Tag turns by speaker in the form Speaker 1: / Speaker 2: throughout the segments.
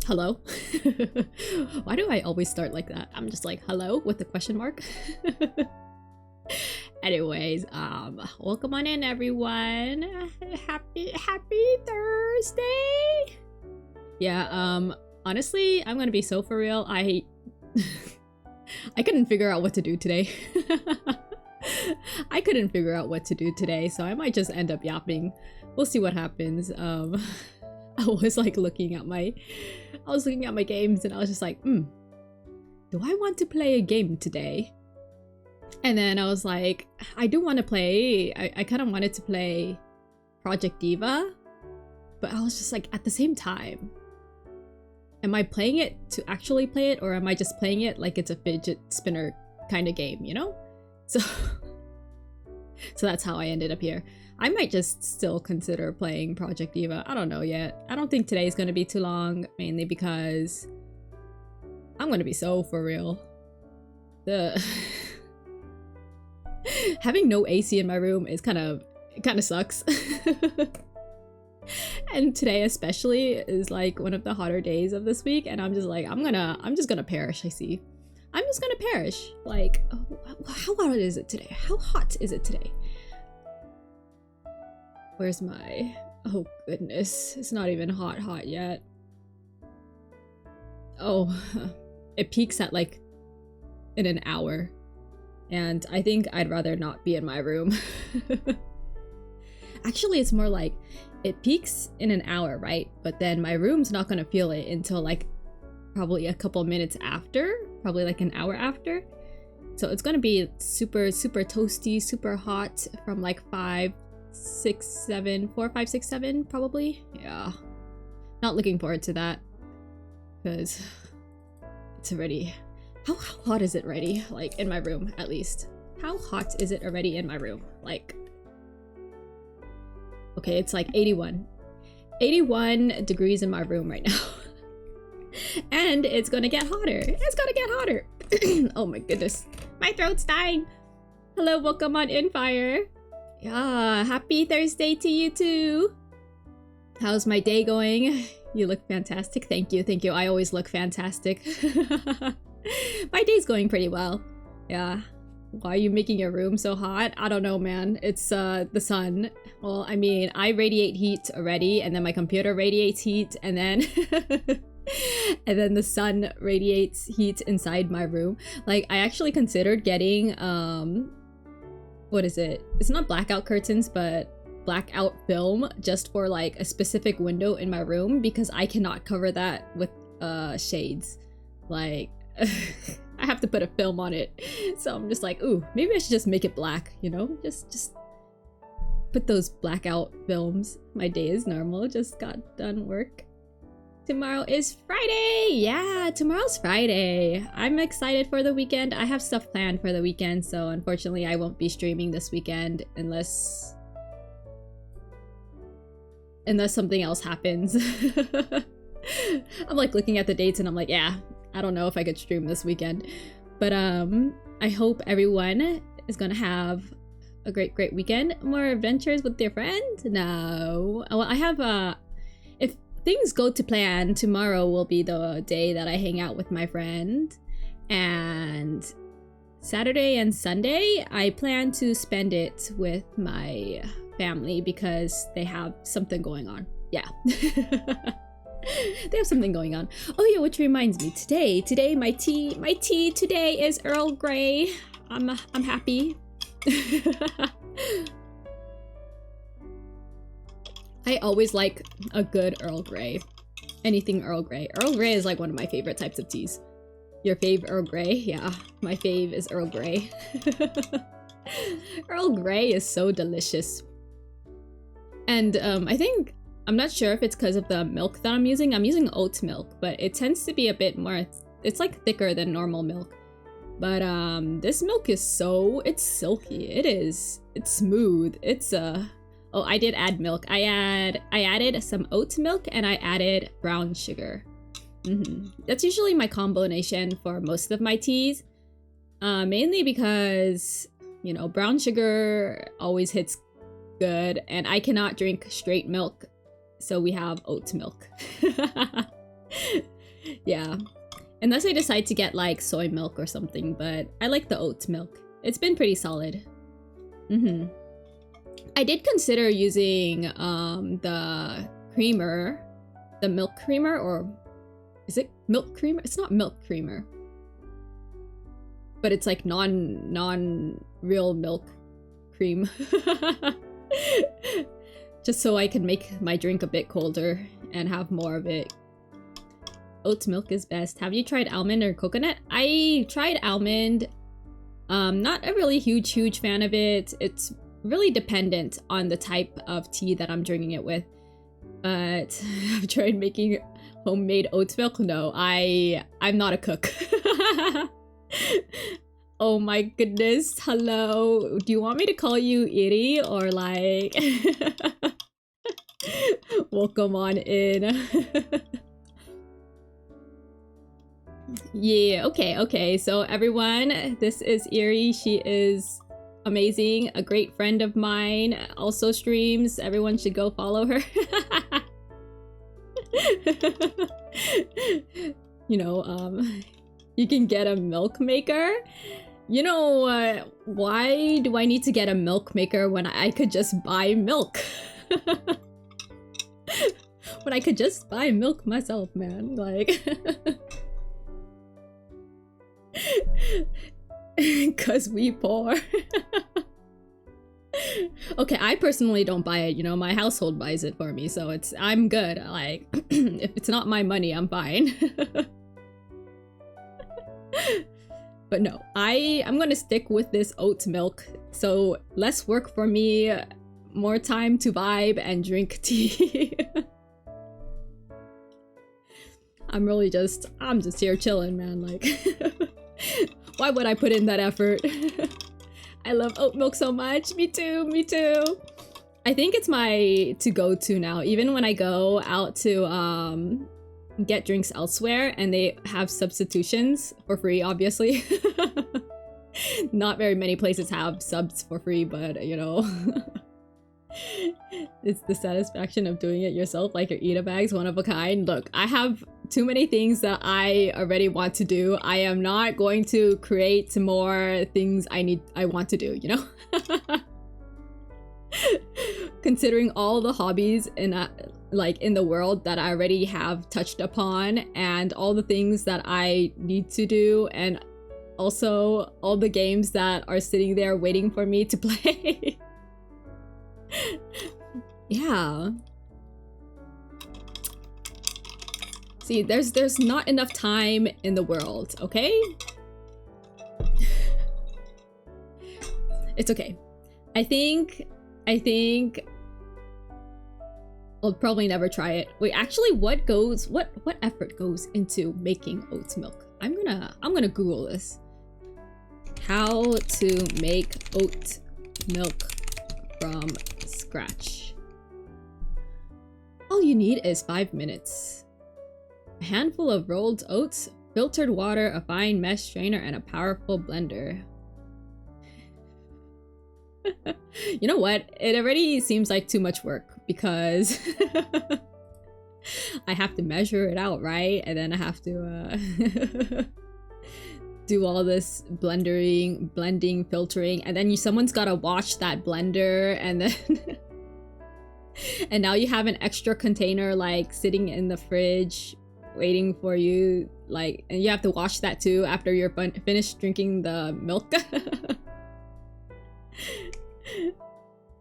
Speaker 1: Hello? Why do I always start like that? I'm just like, hello with the question mark. Anyways, welcome on in, everyone. Happy Thursday. Yeah, honestly, I'm gonna be so for real. I couldn't figure out what to do today. I couldn't figure out what to do today, so I might just end up yapping. We'll see what happens. I was like looking at my games and I was just like, do I want to play a game today? And then I was like, I do want to play. I kind of wanted to play Project Diva, but I was just like, at the same time, am I playing it to actually play it, or am I just playing it like it's a fidget spinner kind of game, you know? So that's how I ended up here. I might just still consider playing Project Diva. I don't know yet. I don't think today's gonna be too long, mainly because I'm gonna be so for real. Having no AC in my room is kind of sucks. And today especially is like one of the hotter days of this week, and I'm just like, I'm just gonna perish. I'm just gonna perish. Like, how hot is it today? How hot is it today? Where's my... Oh goodness, it's not even hot yet. Oh, it peaks at like in an hour. And I think I'd rather not be in my room. Actually, it's more like it peaks in an hour, right? But then my room's not gonna feel it until like probably a couple minutes after, probably like an hour after. So it's gonna be super toasty, super hot from like 4, 5, 6, 7 probably. Yeah, not looking forward to that because it's already... How hot is it already? Like in my room, at least. How hot is it already in my room? Like, okay, it's like 81 degrees in my room right now. And it's gonna get hotter. It's gonna get hotter. Oh my goodness, my throat's dying. Hello, welcome on in, Fire. Yeah, happy Thursday to you too. How's my day going? You look fantastic. Thank you. I always look fantastic. My day's going pretty well. Yeah. Why are you making your room so hot? I don't know, man. It's the sun. Well, I mean, I radiate heat already, and then my computer radiates heat, and then and then the sun radiates heat inside my room. Like, I actually considered getting what is it? It's not blackout curtains, but blackout film just for like a specific window in my room, because I cannot cover that with shades. Like, I have to put a film on it. So I'm just like, ooh, maybe I should just make it black, you know? Just put those blackout films. My day is normal, just got done work. Tomorrow is Friday! Yeah, tomorrow's Friday. I'm excited for the weekend. I have stuff planned for the weekend, so unfortunately I won't be streaming this weekend unless something else happens. I'm like looking at the dates and I'm like, yeah, I don't know if I could stream this weekend. But I hope everyone is gonna have a great weekend. More adventures with their friends? No. Well, I have if things go to plan, tomorrow will be the day that I hang out with my friend. And Saturday and Sunday, I plan to spend it with my family because they have something going on. Yeah. They have something going on. Oh yeah, which reminds me, today my tea today is Earl Grey. I'm happy. I always like a good Earl Grey. Anything Earl Grey. Earl Grey is like one of my favorite types of teas. Your fave Earl Grey? Yeah, my fave is Earl Grey. Earl Grey is so delicious. And I think, I'm not sure if it's because of the milk that I'm using. I'm using oat milk, but it tends to be a bit more, it's like thicker than normal milk. But this milk is it's silky. It's smooth. It's oh, I did add milk. I added some oat milk and I added brown sugar. That's usually my combination for most of my teas. Mainly because, you know, brown sugar always hits good and I cannot drink straight milk. So we have oat milk. Yeah. Unless I decide to get like soy milk or something, but I like the oat milk. It's been pretty solid. I did consider using the creamer, the milk creamer, or is it milk creamer? It's not milk creamer, but it's like non real milk cream. Just so I can make my drink a bit colder and have more of it. Oat milk is best. Have you tried almond or coconut? I tried almond. Not a really huge fan of it. It's really dependent on the type of tea that I'm drinking it with. But I've tried making homemade oat milk. No, I'm not a cook. Oh my goodness. Hello. Do you want me to call you Iri or like welcome on in? Yeah, okay. So everyone, this is Iri. She is amazing, a great friend of mine, also streams. Everyone should go follow her. You know, you can get a milk maker. You know, why do I need to get a milk maker when I could just buy milk? When I could just buy milk myself, man. Like, cause we poor. Okay, I personally don't buy it, you know, my household buys it for me, so I'm good. Like, if it's not my money, I'm fine. But no, I'm gonna stick with this oat milk. So less work for me, more time to vibe and drink tea. I'm just here chilling, man. Like, why would I put in that effort? I love oat milk so much. Me too. I think it's my to-go-to now. Even when I go out to get drinks elsewhere and they have substitutions for free, obviously. Not very many places have subs for free, but you know. It's the satisfaction of doing it yourself, like your Eda bags, one of a kind. Look, I have too many things that I already want to do. I am not going to create more things I want to do, you know? Considering all the hobbies in the world that I already have touched upon, and all the things that I need to do, and also all the games that are sitting there waiting for me to play. Yeah. See, there's not enough time in the world, okay? It's okay. I think I'll probably never try it. Wait, actually, what effort goes into making oat milk? I'm gonna Google this. How to make oat milk from scratch. All you need is 5 minutes. A handful of rolled oats, filtered water, a fine mesh strainer, and a powerful blender. You know what? It already seems like too much work because I have to measure it out, right? And then I have to do all this blending, filtering, and then someone's gotta watch that blender, and then and now you have an extra container like sitting in the fridge waiting for you, like, and you have to wash that too after you're finished drinking the milk.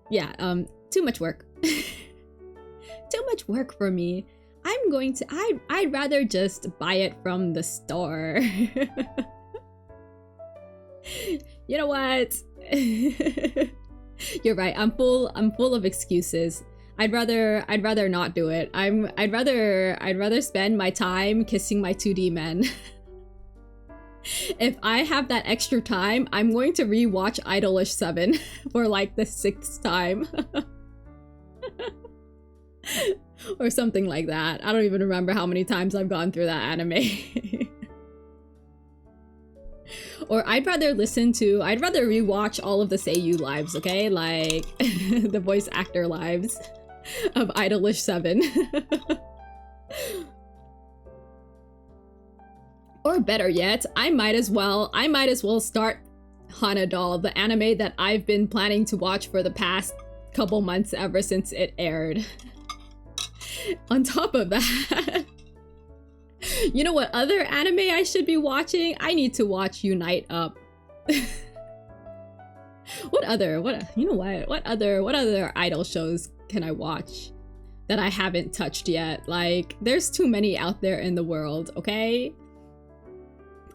Speaker 1: Yeah, too much work. Too much work for me. I'd rather just buy it from the store. You know what? You're right. I'm full of excuses. I'd rather not do it. I'd rather spend my time kissing my 2D men. If I have that extra time, I'm going to rewatch Idolish 7 for like the 6th time. Or something like that. I don't even remember how many times I've gone through that anime. Or I'd rather rewatch all of the Seiyu lives, okay? Like, the voice actor lives of Idolish 7. Or better yet, I might as well start Hanadol, the anime that I've been planning to watch for the past couple months ever since it aired. On top of that, you know what other anime I should be watching? I need to watch Unite Up. What other idol shows can I watch that I haven't touched yet? Like, there's too many out there in the world, okay?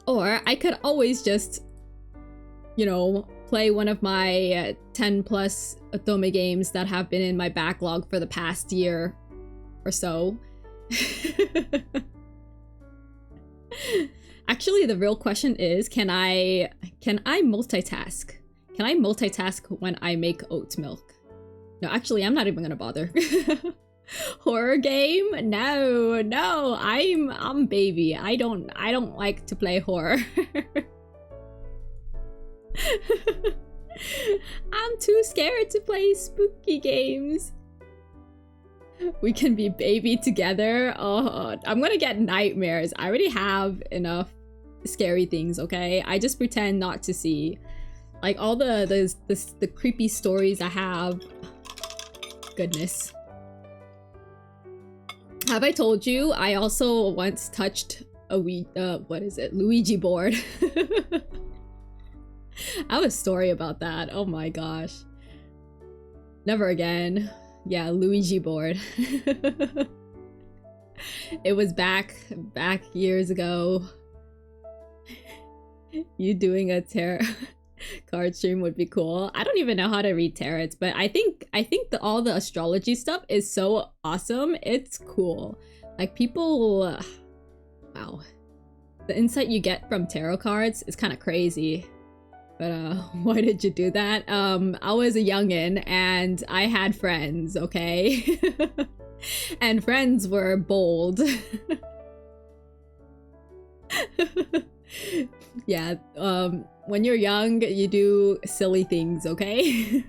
Speaker 1: Or I could always just, you know, play one of my 10 plus Otome games that have been in my backlog for the past year or so. Actually, the real question is, can I multitask? Can I multitask when I make oat milk? No, actually, I'm not even gonna bother. Horror game? No, I'm baby. I don't like to play horror. I'm too scared to play spooky games. We can be baby together. Oh, I'm gonna get nightmares. I already have enough scary things, okay? I just pretend not to see. Like all the creepy stories I have. Goodness. Have I told you I also once touched a Luigi board? I have a story about that. Oh my gosh. Never again. Yeah, Luigi board. It was back years ago. You doing a tarot card stream would be cool. I don't even know how to read tarots, but I think all the astrology stuff is so awesome. It's cool. Like people, wow, the insight you get from tarot cards is kind of crazy. But why did you do that? I was a youngin' and I had friends, okay? And friends were bold. Yeah, when you're young, you do silly things, okay?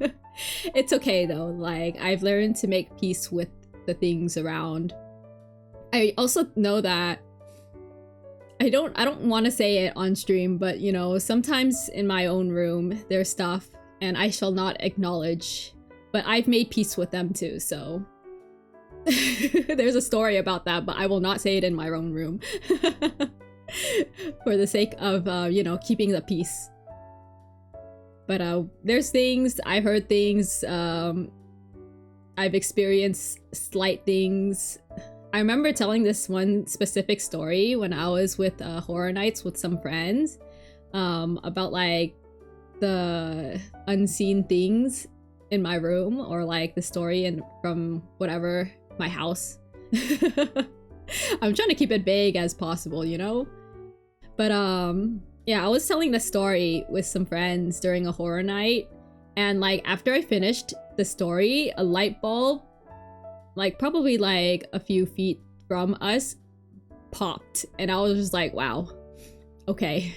Speaker 1: It's okay though, like I've learned to make peace with the things around. I also know that I don't want to say it on stream, but you know, sometimes in my own room there's stuff and I shall not acknowledge, but I've made peace with them too, so there's a story about that, but I will not say it in my own room. For the sake of you know, keeping the peace. But there's things, I've heard things, I've experienced slight things. I remember telling this one specific story when I was with Horror Nights with some friends, about like the unseen things in my room, or like the story from whatever, my house. I'm trying to keep it vague as possible, you know? But yeah, I was telling the story with some friends during a horror night, and like after I finished the story, a light bulb, like probably like a few feet from us, popped, and I was just like, wow, okay,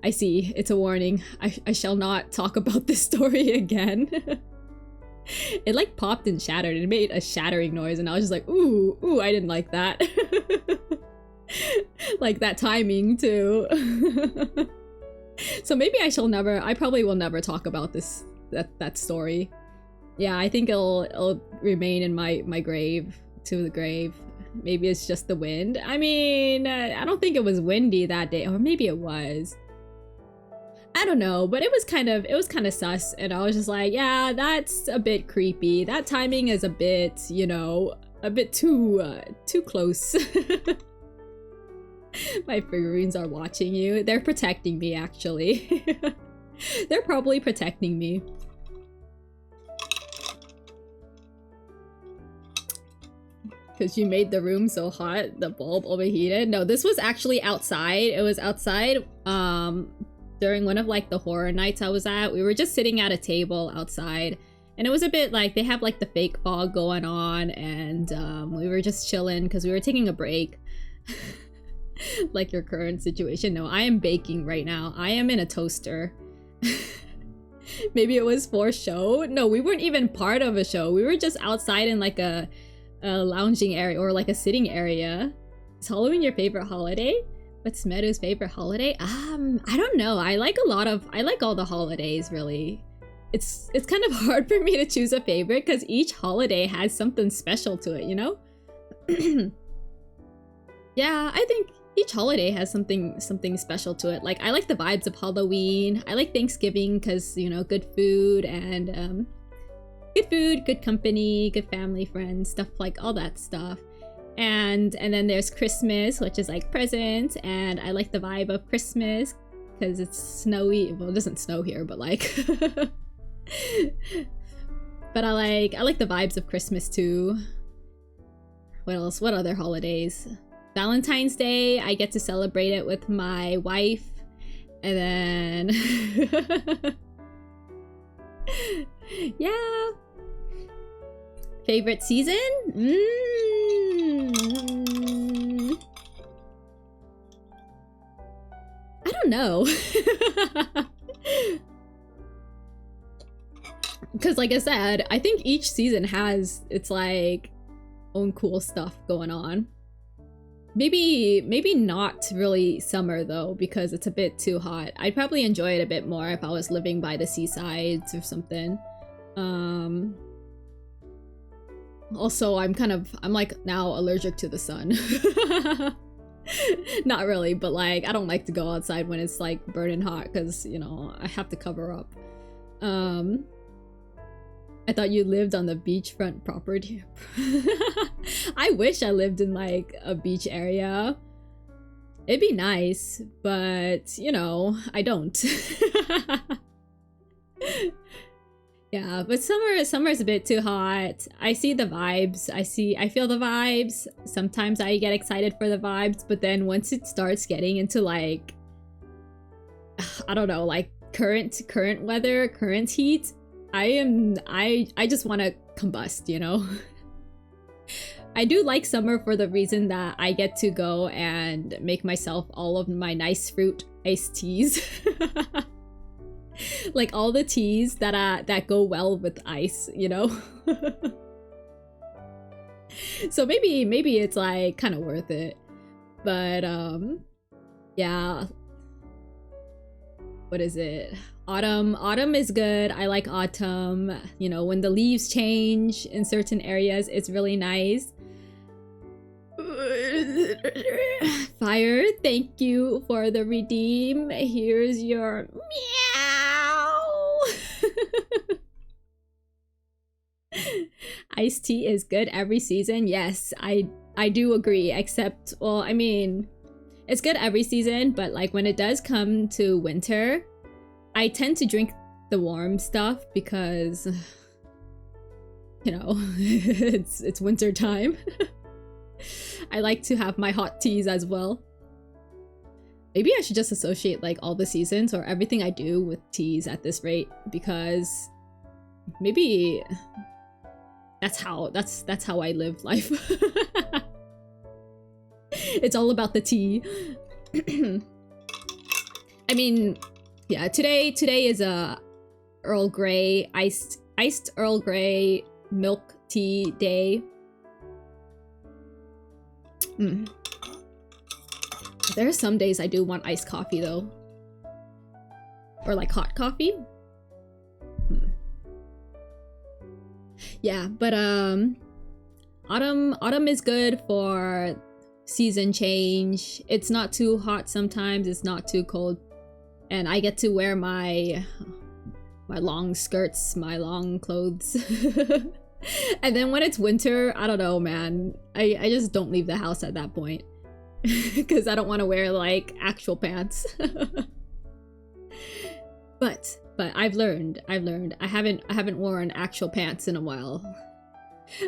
Speaker 1: I see, it's a warning. I shall not talk about this story again. It like popped and shattered. It made a shattering noise, and I was just like, ooh, I didn't like that. Like that timing too. So maybe I probably will never talk about that story. Yeah, I think it'll remain in my grave, to the grave. Maybe it's just the wind. I mean, I don't think it was windy that day, or maybe it was. I don't know, but it was kind of sus, and I was just like, yeah, that's a bit creepy. That timing is a bit, you know, a bit too close. My figurines are watching you. They're protecting me, actually. They're probably protecting me. Because you made the room so hot, the bulb overheated. No, this was actually outside. It was outside during one of like the horror nights I was at. We were just sitting at a table outside, and it was a bit like they have like the fake fog going on, and we were just chilling because we were taking a break. Like your current situation. No, I am baking right now. I am in a toaster. Maybe it was for show. No, we weren't even part of a show. We were just outside in like a lounging area, or like a sitting area. Is Halloween your favorite holiday? What's Meru's favorite holiday? I don't know. I like all the holidays, really. It's kind of hard for me to choose a favorite because each holiday has something special to it, you know? Yeah, I think each holiday has something special to it. Like, I like the vibes of Halloween. I like Thanksgiving because, you know, good food and good company, good family, friends, stuff like all that stuff. And then there's Christmas, which is like presents, and I like the vibe of Christmas because it's snowy. Well, it doesn't snow here, but like but I like the vibes of Christmas too. What else? What other holidays? Valentine's Day, I get to celebrate it with my wife. And then yeah. Favorite season? I don't know. Because like I said, I think each season has its like own cool stuff going on. Maybe not really summer though, because it's a bit too hot. I'd probably enjoy it a bit more if I was living by the seasides or something. Also, I'm like now allergic to the sun. Not really, but like I don't like to go outside when it's like burning hot because, you know, I have to cover up. I thought you lived on the beachfront property. I wish I lived in like a beach area. It'd be nice, but you know, I don't. Yeah, but summer's a bit too hot. I see the vibes. I feel the vibes. Sometimes I get excited for the vibes, but then once it starts getting into like, I don't know, like current weather, current heat, I just want to combust, you know? I do like summer for the reason that I get to go and make myself all of my nice fruit iced teas. Like all the teas that go well with ice, you know? So maybe it's like kind of worth it. But yeah. What is it? Autumn is good. I like autumn. You know, when the leaves change in certain areas, it's really nice. Fire, thank you for the redeem. Here's your meow. Iced tea is good every season. Yes, I do agree, except, well, I mean, it's good every season, but like when it does come to winter, I tend to drink the warm stuff because, you know, it's winter time. I like to have my hot teas as well. Maybe I should just associate like all the seasons or everything I do with teas at this rate, because maybe that's how I live life. It's all about the tea. I mean, yeah, today is a Earl Grey iced Earl Grey milk tea day. There are some days I do want iced coffee though, or like hot coffee. Yeah, but autumn is good for season change. It's not too hot sometimes, it's not too cold, and I get to wear my long skirts, my long clothes. And then when it's winter, I don't know, man, I just don't leave the house at that point because I don't want to wear like actual pants. but I've learned I haven't worn actual pants in a while.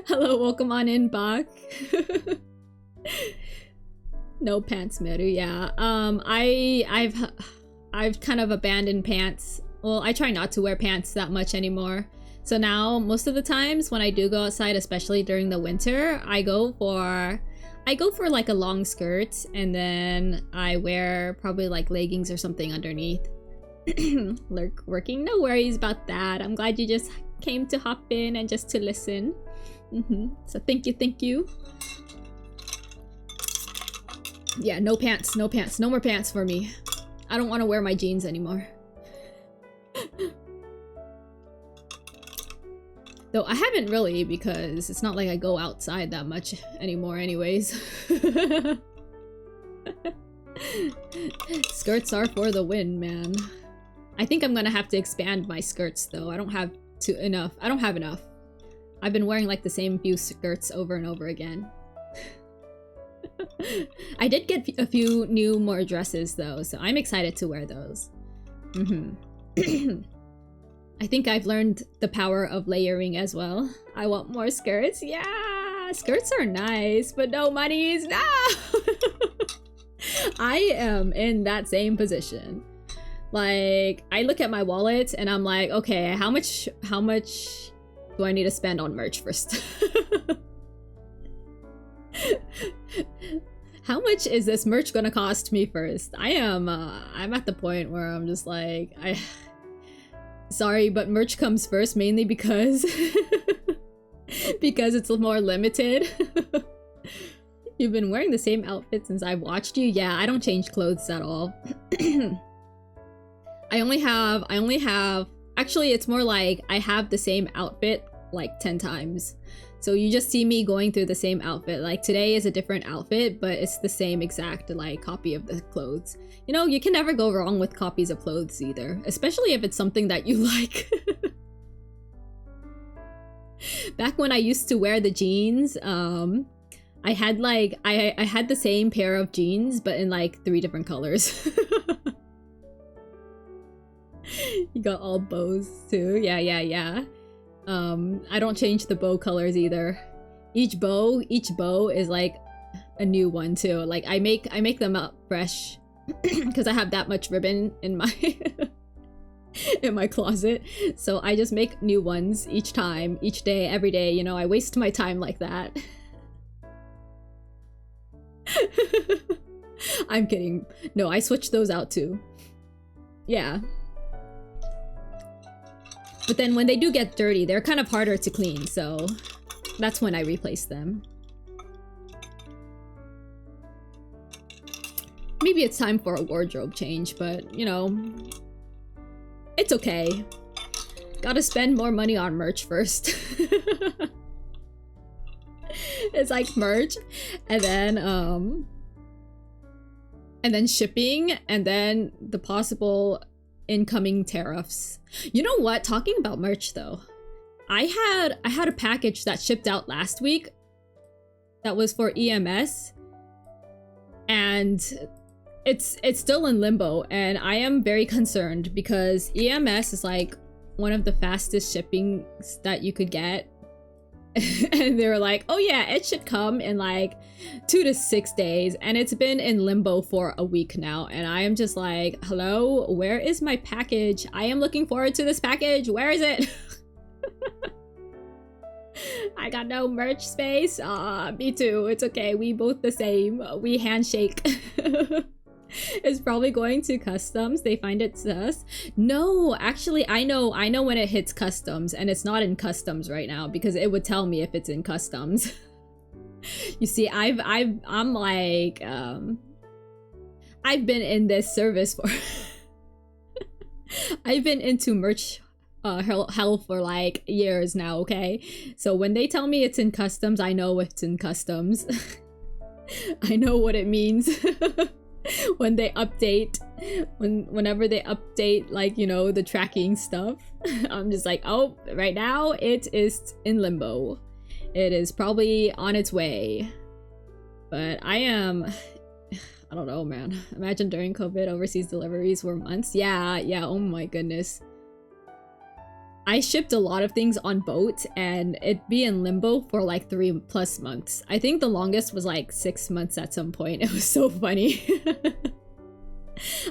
Speaker 1: Hello, welcome on in, Bach. No pants, Meru. Yeah, I've kind of abandoned pants. Well, I try not to wear pants that much anymore. So now, most of the times when I do go outside, especially during the winter, I go for like a long skirt, and then I wear probably like leggings or something underneath. Lurk working, no worries about that. I'm glad you just came to hop in and just to listen. So thank you. Yeah, no pants, no pants, no more pants for me. I don't want to wear my jeans anymore. Though I haven't really, because it's not like I go outside that much anymore anyways. Skirts are for the win, man. I think I'm gonna have to expand my skirts though. I don't have enough. I don't have enough. I've been wearing like the same few skirts over and over again. I did get a few more dresses though, so I'm excited to wear those. I think I've learned the power of layering as well. I want more skirts. Yeah, skirts are nice, but no monies. No. I am in that same position. Like, I look at my wallet and I'm like, okay, how much do I need to spend on merch first? How much is this merch gonna cost me first? I'm at the point where I'm just like, sorry, but merch comes first, mainly because because it's more limited. You've been wearing the same outfit since I've watched you. Yeah, I don't change clothes at all. I only have actually it's more like I have the same outfit like 10 times. So you just see me going through the same outfit. Like today is a different outfit, but it's the same exact like copy of the clothes. You know, you can never go wrong with copies of clothes either, especially if it's something that you like. Back when I used to wear the jeans, I had like I had the same pair of jeans but in like 3 different colors. You got all bows too. Yeah. I don't change the bow colors either. Each bow is like a new one too. Like I make them up fresh because I have that much ribbon in my in my closet. So I just make new ones each time, each day, every day. You know, I waste my time like that. I'm kidding. No, I switched those out too. Yeah. But then when they do get dirty, they're kind of harder to clean, so that's when I replace them. Maybe it's time for a wardrobe change, but, you know, it's okay. Gotta spend more money on merch first. It's like merch, and then shipping, and then the possible incoming tariffs. You know what? Talking about merch though, I had a package that shipped out last week that was for EMS, and it's still in limbo, and I am very concerned because EMS is like one of the fastest shipping that you could get. And they were like, oh yeah, it should come in like 2 to 6 days, and it's been in limbo for a week now, and I am just like, hello, where is my package? I am looking forward to this package. Where is it? I got no merch space. Me too. It's okay. We both the same. We handshake. It's probably going to customs. They find it sus. No, actually, I know when it hits customs, and it's not in customs right now because it would tell me if it's in customs. You see, I'm like, I've been in this service for I've been into merch hell for like years now, okay? So when they tell me it's in customs, I know it's in customs. I know what it means. When they update, whenever they update, like, you know, the tracking stuff, I'm just like, oh, right now it is in limbo. It is probably on its way. But I don't know, man. Imagine during COVID, overseas deliveries were months. Yeah, oh my goodness. I shipped a lot of things on boat, and it'd be in limbo for like 3+ months. I think the longest was like 6 months at some point. It was so funny.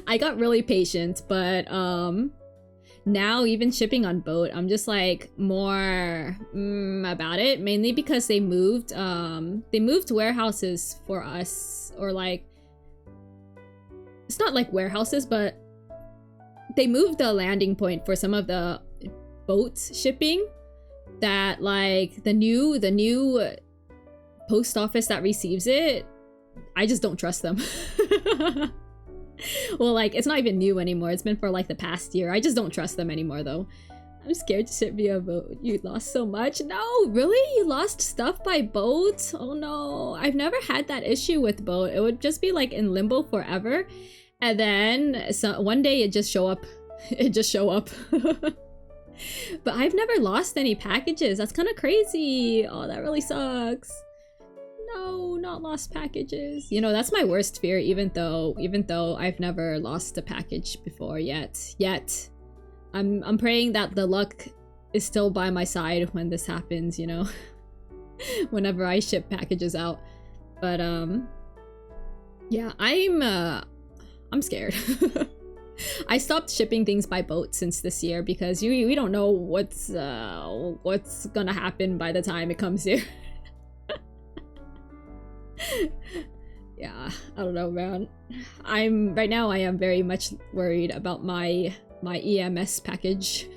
Speaker 1: I got really patient, but now even shipping on boat, I'm just like more about it, mainly because they moved warehouses for us, or like, it's not like warehouses, but they moved the landing point for some of the boat shipping, that like the new post office that receives it I just don't trust them. Well, like, it's not even new anymore. It's been for like the past year. I just don't trust them anymore though. I'm scared to ship via boat. You lost so much? No, really? You lost stuff by boat? Oh no. I've never had that issue with boat. It would just be like in limbo forever. And then one day it just show up. It just show up. But I've never lost any packages. That's kind of crazy. Oh, that really sucks. No, not lost packages. You know, that's my worst fear, even though I've never lost a package before yet. I'm praying that the luck is still by my side when this happens, you know. Whenever I ship packages out. But yeah, I'm scared. I stopped shipping things by boat since this year because we don't know what's gonna happen by the time it comes here. Yeah, I don't know, man. Right now I am very much worried about my EMS package.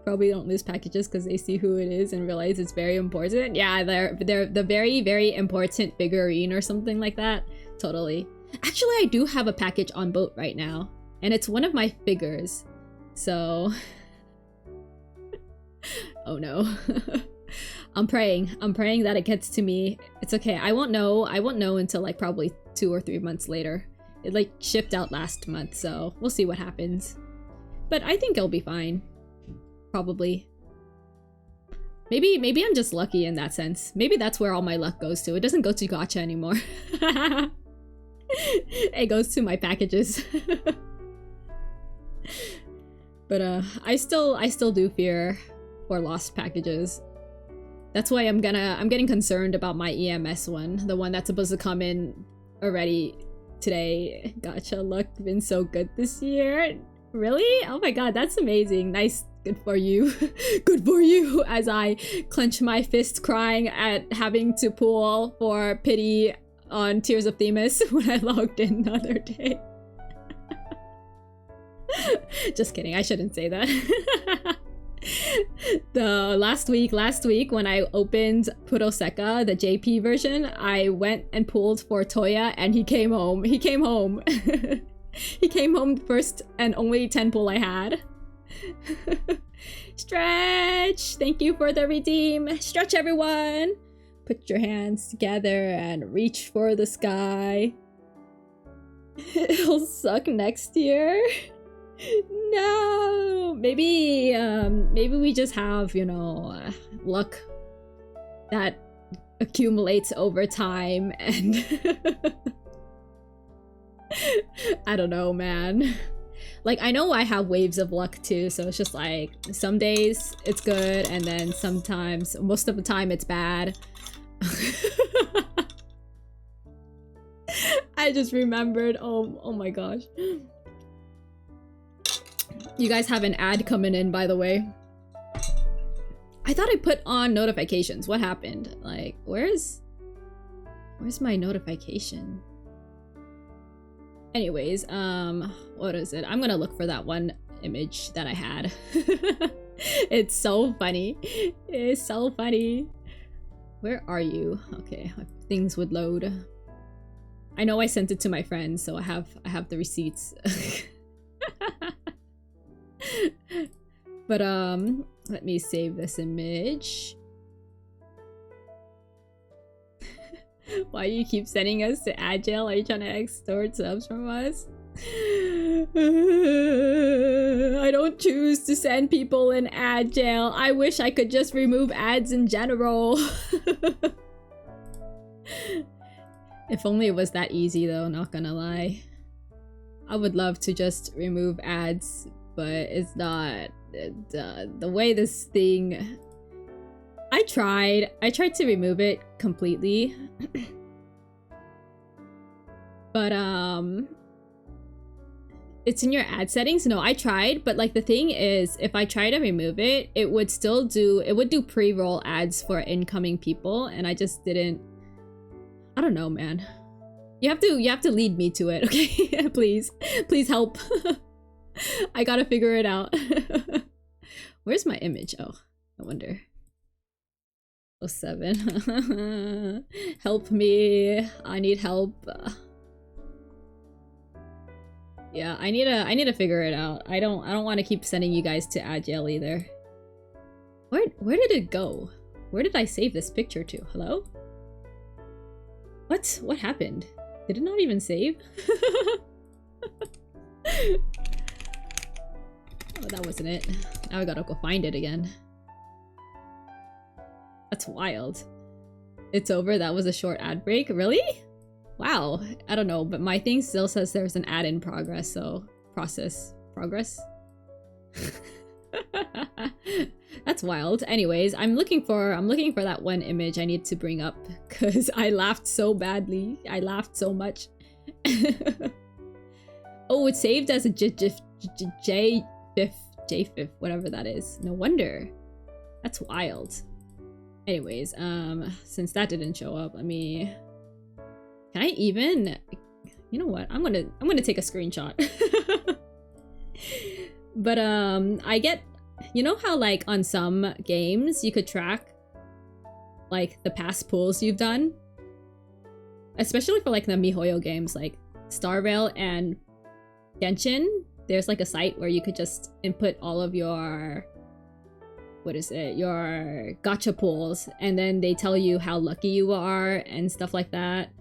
Speaker 1: Probably don't lose packages because they see who it is and realize it's very important. Yeah, they're the very, very important figurine or something like that. Totally. Actually, I do have a package on boat right now, and it's one of my figures. So, oh no. I'm praying that it gets to me. It's okay. I won't know until like probably 2 or 3 months later. It like shipped out last month, so we'll see what happens. But I think it'll be fine. Probably. Maybe I'm just lucky in that sense. Maybe that's where all my luck goes to. It doesn't go to gacha anymore. It goes to my packages. But I still do fear for lost packages. That's why I'm getting concerned about my EMS one, the one that's supposed to come in already today. Gacha luck been so good this year. Really? Oh my god, that's amazing. Nice. Good for you. Good for you. As I clench my fist crying at having to pull for pity on Tears of Themis when I logged in the other day. Just kidding. I shouldn't say that. The last week when I opened Puroseka, the JP version, I went and pulled for Toya and he came home. He came home. He came home first and only 10 pull I had. Stretch! Thank you for the redeem. Stretch, everyone! Put your hands together and reach for the sky. It'll suck next year. No! Maybe we just have, you know, luck that accumulates over time and... I don't know, man. Like, I know I have waves of luck too, so it's just like, some days it's good, and then sometimes, most of the time it's bad. I just remembered, oh my gosh. You guys have an ad coming in, by the way. I thought I put on notifications. What happened? Like, where's my notification? Anyways, what is it? I'm gonna look for that one image that I had. It's so funny. It's so funny. Where are you? Okay, things would load. I know I sent it to my friends, so I have the receipts. But let me save this image. Why you keep sending us to Agile? Are you trying to extort subs from us? I don't choose to send people in Agile. I wish I could just remove ads in general. If only it was that easy though, not gonna lie. I would love to just remove ads, but it's not. The way this thing... I tried to remove it completely. But it's in your ad settings. No, I tried, but like the thing is, if I try to remove it, it would do pre-roll ads for incoming people, and I just didn't. I don't know, man. You have to lead me to it, okay? Please help. I gotta figure it out. Where's my image? Oh, I wonder. Oh, 7. Help me. I need help. Yeah, I need to figure it out. I don't want to keep sending you guys to Agile either. Where did it go? Where did I save this picture to? Hello? What happened? Did it not even save? Oh, that wasn't it. Now I gotta go find it again. That's wild. It's over. That was a short ad break. Really? Wow. I don't know, but my thing still says there's an ad in progress, so progress. That's wild. Anyways, I'm looking for that one image I need to bring up because I laughed so badly. I laughed so much. Oh, it's saved as a JFIF, whatever that is. No wonder. That's wild. Anyways, since that didn't show up, let me. Can I even? You know what? I'm gonna take a screenshot. But I get. You know how like on some games you could track like the past pulls you've done? Especially for like the MiHoYo games like Star Rail and Genshin, there's like a site where you could just input all of your your gacha pulls, and then they tell you how lucky you are and stuff like that.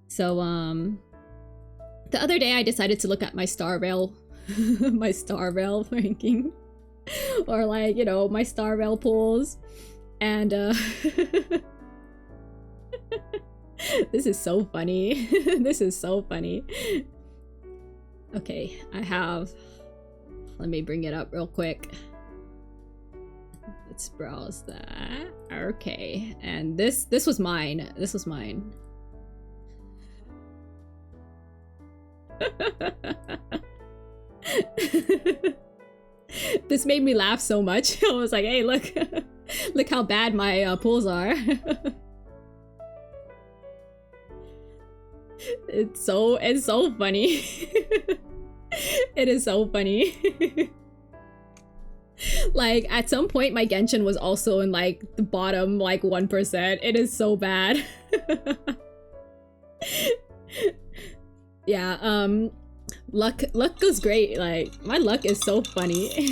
Speaker 1: So the other day I decided to look at my Star Rail my Star Rail ranking. Or like, you know, my Star Rail pulls. And this is so funny. This is so funny. Okay, let me bring it up real quick. Let's browse that. Okay, and this was mine. This was mine. This made me laugh so much. I was like, hey, look. Look how bad my pulls are. It's so funny. It is so funny. Like, at some point my Genshin was also in like the bottom like 1%. It is so bad. Yeah, luck goes great. Like, my luck is so funny.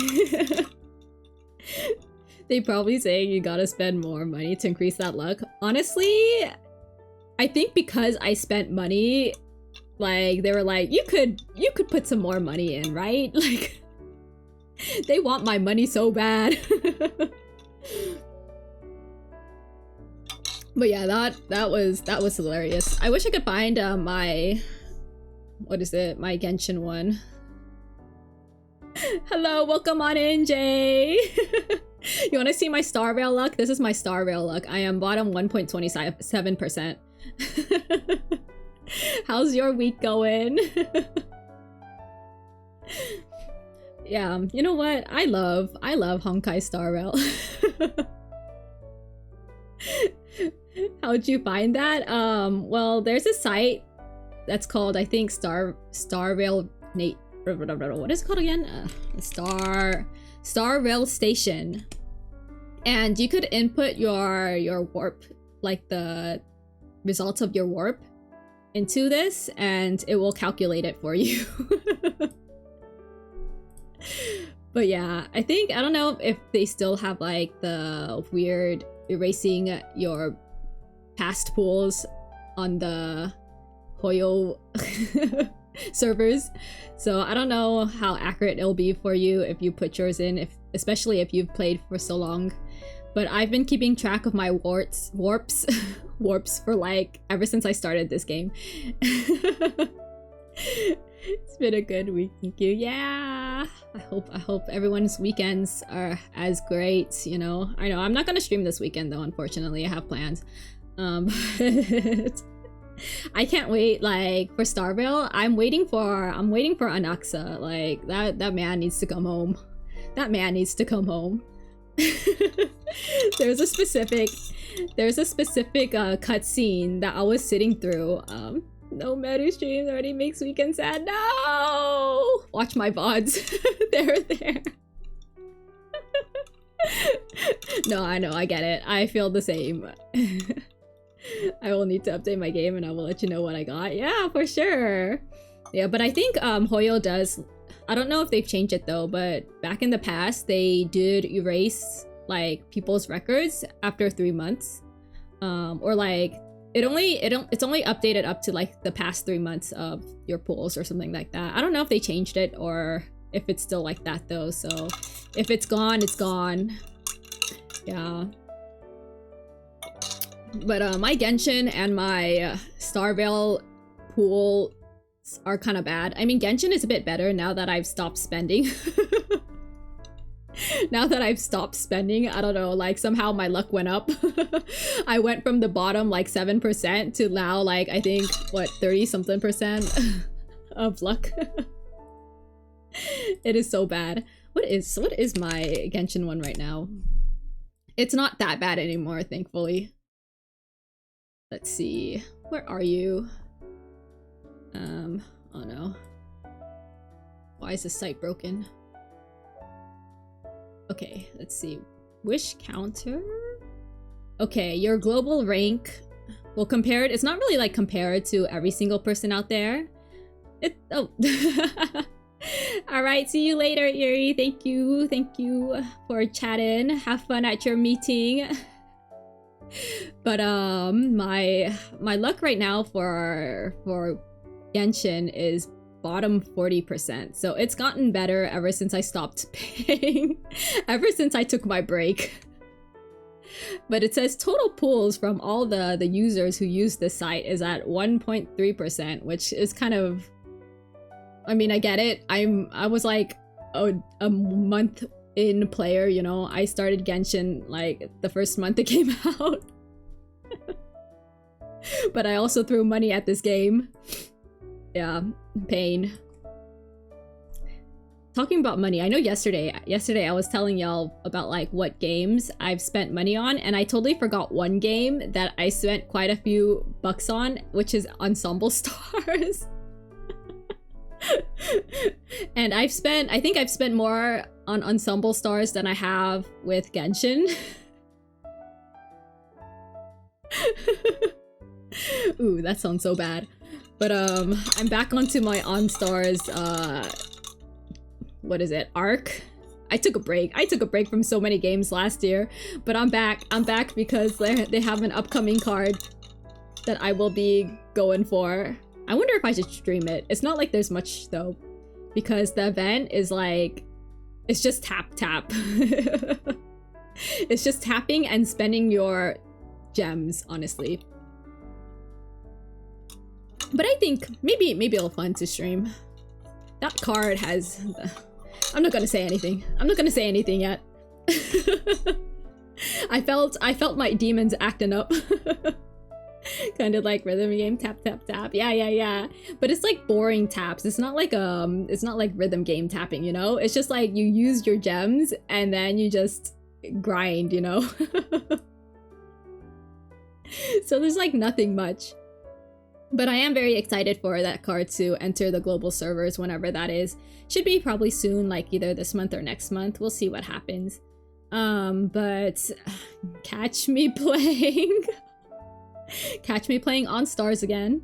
Speaker 1: They probably say you gotta spend more money to increase that luck. Honestly, I think because I spent money, like, they were like, you could put some more money in, right? Like, they want my money so bad. But yeah, that was hilarious. I wish I could find my my Genshin one. Hello, welcome on in, Jay. You want to see my Star Rail luck? This is my Star Rail luck. I am bottom 1.27%. How's your week going? Yeah, you know what? I love Honkai Star Rail. How'd you find that? Well, there's a site that's called, I think, Star Rail Nate. What is it called again? Star Rail Station. And you could input your warp, like the results of your warp, into this, and it will calculate it for you. But yeah, I don't know if they still have like the weird erasing your past pools on the Hoyo servers. So I don't know how accurate it'll be for you if you put yours in, especially if you've played for so long. But I've been keeping track of my warps for like ever since I started this game. It's been a good week, thank you. Yeah, I hope everyone's weekends are as great, you know. I know I'm not gonna stream this weekend though, unfortunately. I have plans. But I can't wait, like, for Star Rail. I'm waiting for Anaxa. Like, that man needs to come home. That man needs to come home. There's a specific cutscene that I was sitting through. No Meru streams already makes weekend sad. No! Watch my VODs. They're there. No, I know, I get it. I feel the same. I will need to update my game and I will let you know what I got. Yeah, for sure. Yeah, but I think Hoyo does... I don't know if they've changed it though, but back in the past, they did erase like people's records after 3 months. Or like... It's only updated up to like the past 3 months of your pools or something like that. I don't know if they changed it or if it's still like that though. So if it's gone, it's gone. Yeah. But my Genshin and my Starvale pool are kind of bad. I mean, Genshin is a bit better now that I've stopped spending. Now that I've stopped spending, I don't know, like somehow my luck went up. I went from the bottom like 7% to now like I think what 30 something percent of luck. It is so bad. What is my Genshin one right now? It's not that bad anymore, thankfully. Let's see. Where are you? Oh no. Why is this site broken? Okay, let's see. Wish counter? Okay, your global rank. Well, compared, it's not really like compared to every single person out there. Oh. Alright, see you later, Yuri. Thank you for chatting. Have fun at your meeting. But my luck right now for Genshin is bottom 40%. So it's gotten better ever since I stopped paying. Ever since I took my break. But it says total pools from all the users who use this site is at 1.3%, which is kind of, I mean, I get it. I was like a month in player, you know. I started Genshin like the first month it came out. But I also threw money at this game. Yeah, pain. Talking about money, I know yesterday I was telling y'all about like what games I've spent money on, and I totally forgot one game that I spent quite a few bucks on, which is Ensemble Stars. And I think I've spent more on Ensemble Stars than I have with Genshin. Ooh, that sounds so bad. But I'm back onto my OnStars what is it? Arc? I took a break from so many games last year, but I'm back because they have an upcoming card that I will be going for. I wonder if I should stream it. It's not like there's much though, because the event is like, it's just tap. It's just tapping and spending your gems, honestly. But I think maybe it'll fun to stream. That card has... I'm not gonna say anything. I'm not gonna say anything yet. I felt my demons acting up. Kind of like rhythm game, tap. Yeah. But it's like boring taps. It's not like rhythm game tapping, you know? It's just like you use your gems and then you just grind, you know? So there's like nothing much. But I am very excited for that card to enter the global servers whenever that is. Should be probably soon, like either this month or next month. We'll see what happens. But catch me playing. Catch me playing OnStars again.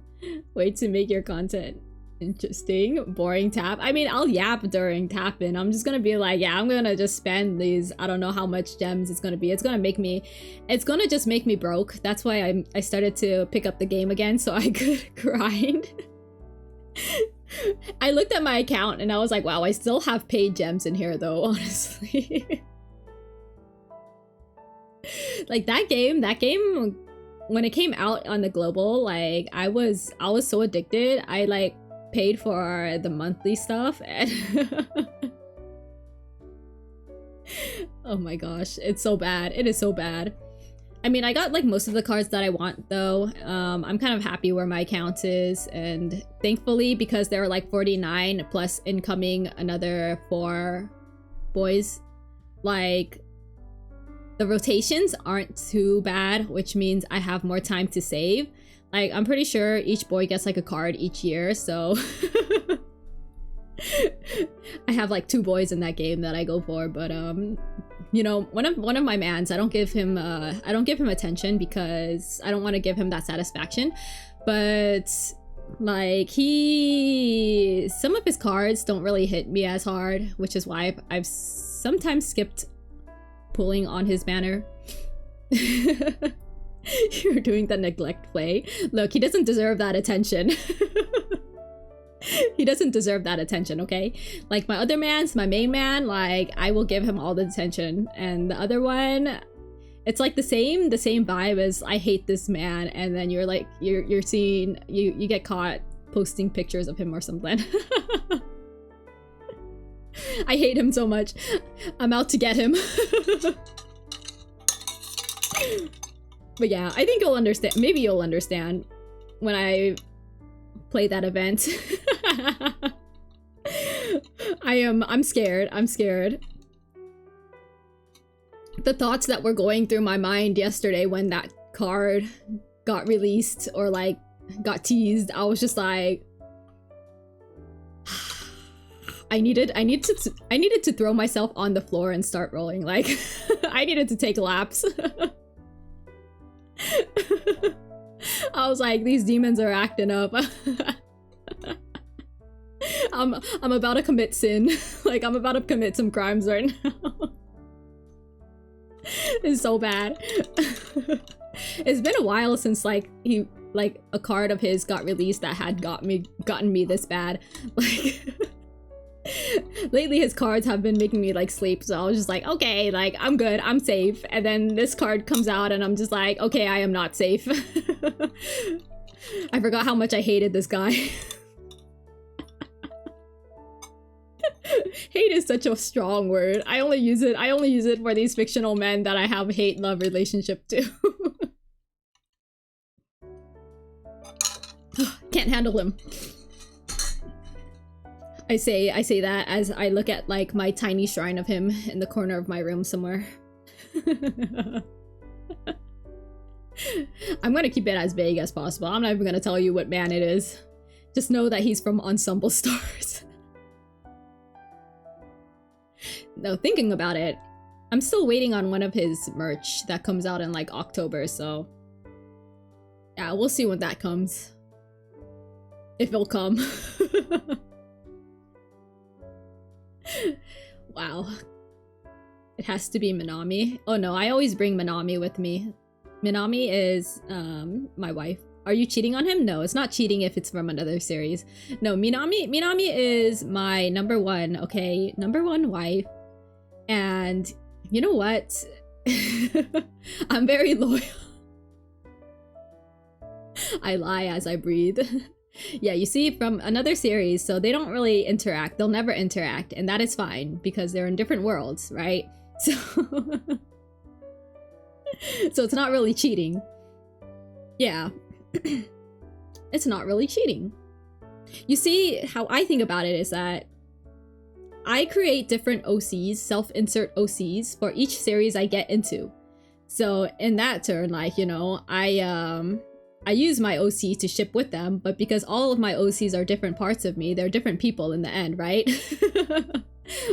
Speaker 1: Wait to make your content interesting. Boring tap. I mean, I'll yap during tapping. I'm just gonna be like, yeah, I'm gonna just spend these, I don't know how much gems it's gonna be. It's gonna just make me broke. That's why I started to pick up the game again so I could grind. I looked at my account and I was like, wow, I still have paid gems in here though, honestly. Like that game when it came out on the global, like I was so addicted. I like paid for the monthly stuff and oh my gosh, it's so bad. It is so bad. I mean, I got like most of the cards that I want though. I'm kind of happy where my account is, and thankfully because there are like 49 plus incoming another 4 boys, like the rotations aren't too bad, which means I have more time to save. Like, I'm pretty sure each boy gets like a card each year, so I have like 2 boys in that game that I go for, but you know, one of my mans, I don't give him attention because I don't want to give him that satisfaction. But like some of his cards don't really hit me as hard, which is why I've sometimes skipped pulling on his banner. You're doing the neglect play. Look, he doesn't deserve that attention. He doesn't deserve that attention, okay? Like my other man's my main man, like I will give him all the attention, and the other one, it's like the same vibe as I hate this man, and then you're like you're seeing you get caught posting pictures of him or something. I hate him so much. I'm out to get him. But yeah, I think you'll understand. Maybe you'll understand when I play that event. I'm scared. I'm scared. The thoughts that were going through my mind yesterday when that card got released or like got teased, I was just like, I needed to throw myself on the floor and start rolling. Like I needed to take laps. I was like, these demons are acting up. I'm about to commit sin. Like I'm about to commit some crimes right now. It's so bad. It's been a while since like a card of his got released that had gotten me this bad. Like lately his cards have been making me like sleep, so I was just like, okay, like I'm good, I'm safe. And then this card comes out and I'm just like, okay, I am not safe. I forgot how much I hated this guy. Hate is such a strong word. I only use it for these fictional men that I have a hate-love relationship to. Can't handle him. I say that as I look at like my tiny shrine of him in the corner of my room somewhere. I'm gonna keep it as vague as possible. I'm not even gonna tell you what man it is. Just know that he's from Ensemble Stars. No, thinking about it, I'm still waiting on one of his merch that comes out in like October, so yeah, we'll see when that comes. If it'll come. Wow. It has to be Minami. Oh no, I always bring Minami with me. Minami is my wife. Are you cheating on him? No, it's not cheating if it's from another series. No, Minami is my number one, okay? Number one wife. And you know what? I'm very loyal. I lie as I breathe. Yeah, you see, from another series, so they don't really interact. They'll never interact, and that is fine because they're in different worlds, right? So so it's not really cheating. Yeah. It's not really cheating. You see, how I think about it is that I create different OCs, self-insert OCs, for each series I get into. So in that turn, like, you know, I use my OC to ship with them, but because all of my OCs are different parts of me, they're different people in the end, right?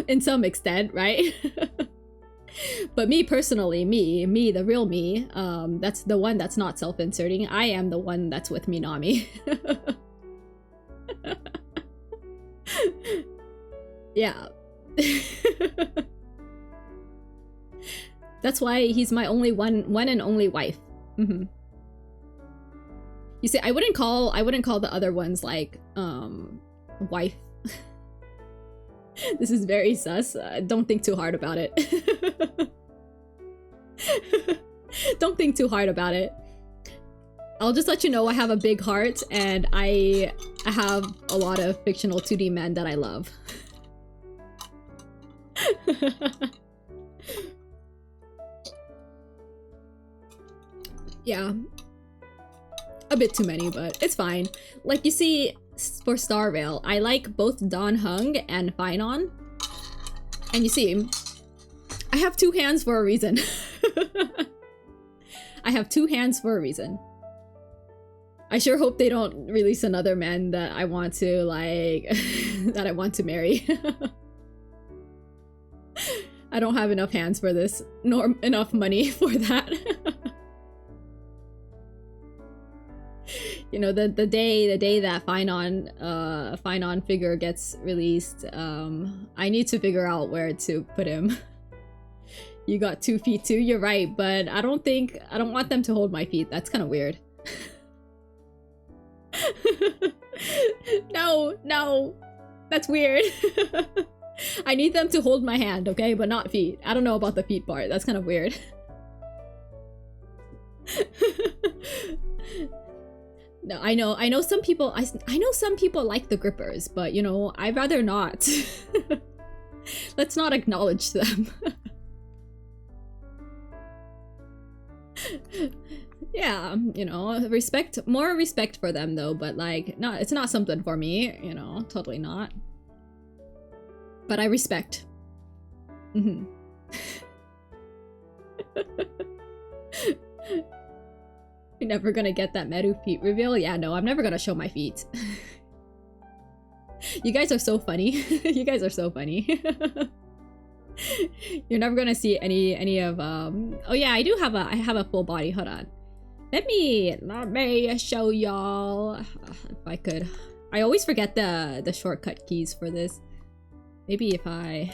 Speaker 1: In some extent, right? But me personally, me, the real me, that's the one that's not self-inserting. I am the one that's with Minami. Yeah. That's why he's my only one and only wife. Mm-hmm. You see, I wouldn't call the other ones like wife. This is very sus. Don't think too hard about it. Don't think too hard about it. I'll just let you know I have a big heart and I have a lot of fictional 2D men that I love. Yeah. A bit too many, but it's fine. Like, you see, for Star Rail, I like both Don Hung and Finon. And you see, I have two hands for a reason. I have two hands for a reason. I sure hope they don't release another man that I want to, like, that I want to marry. I don't have enough hands for this, nor enough money for that. You know, the day that Fine On figure gets released, I need to figure out where to put him. You got 2 feet too? You're right, but I don't want them to hold my feet. That's kind of weird. No, that's weird. I need them to hold my hand, okay, but not feet. I don't know about the feet part. That's kind of weird. No, I know some people like the grippers, but you know, I'd rather not. Let's not acknowledge them. Yeah, you know, more respect for them though, but like, no, it's not something for me, you know, totally not. But I respect. Mm-hmm. You're never gonna get that Meru feet reveal? Yeah, no, I'm never gonna show my feet. You guys are so funny. You guys are so funny. You're never gonna see any of oh yeah, I have a full body. Hold on. Let me show y'all if I could. I always forget the shortcut keys for this. Maybe if I...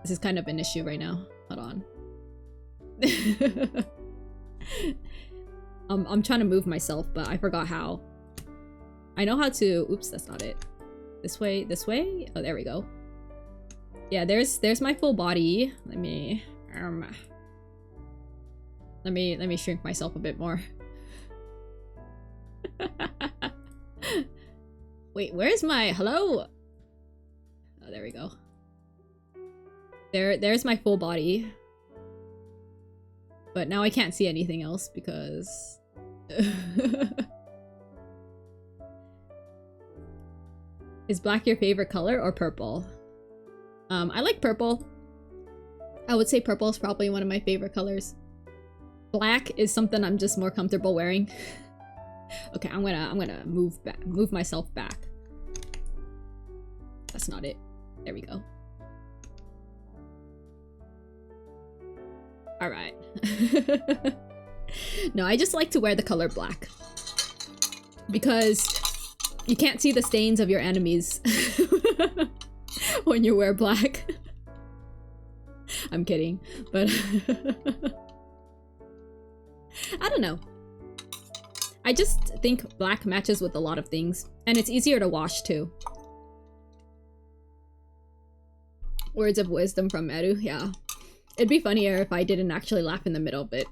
Speaker 1: This is kind of an issue right now. Hold on. I'm trying to move myself, but I forgot how. I know how to... Oops, that's not it. This way? This way? Oh, there we go. Yeah, there's my full body. Let me shrink myself a bit more. Wait, where's my... Hello? Oh, there we go. There's my full body. But now I can't see anything else because... Is black your favorite color or purple? I like purple. I would say purple is probably one of my favorite colors. Black is something I'm just more comfortable wearing. Okay, I'm gonna move myself back. That's not it. There we go. All right. No, I just like to wear the color black because you can't see the stains of your enemies when you wear black. I'm kidding, but I don't know. I just think black matches with a lot of things, and it's easier to wash too. Words of wisdom from Meru, yeah. It'd be funnier if I didn't actually laugh in the middle bit.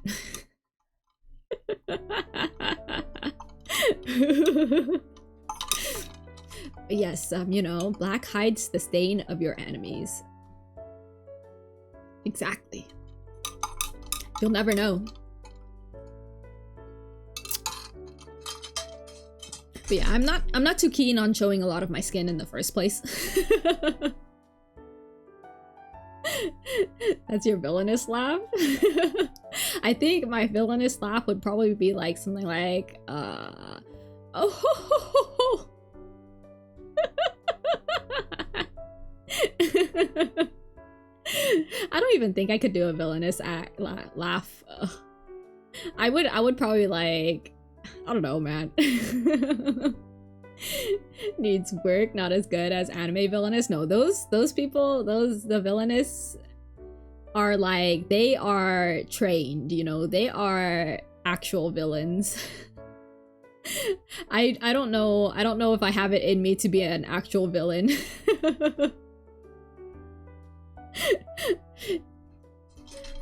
Speaker 1: Yes, you know, black hides the stain of your enemies. Exactly. You'll never know. But yeah, I'm not too keen on showing a lot of my skin in the first place. That's your villainous laugh? I think my villainous laugh would probably be like something like, oh ho ho ho ho. I don't even think I could do a villainous laugh. I would probably like, I don't know, man. Needs work, not as good as anime villainous. No, those people, the villainous are like, they are trained, you know, they are actual villains. I don't know if I have it in me to be an actual villain.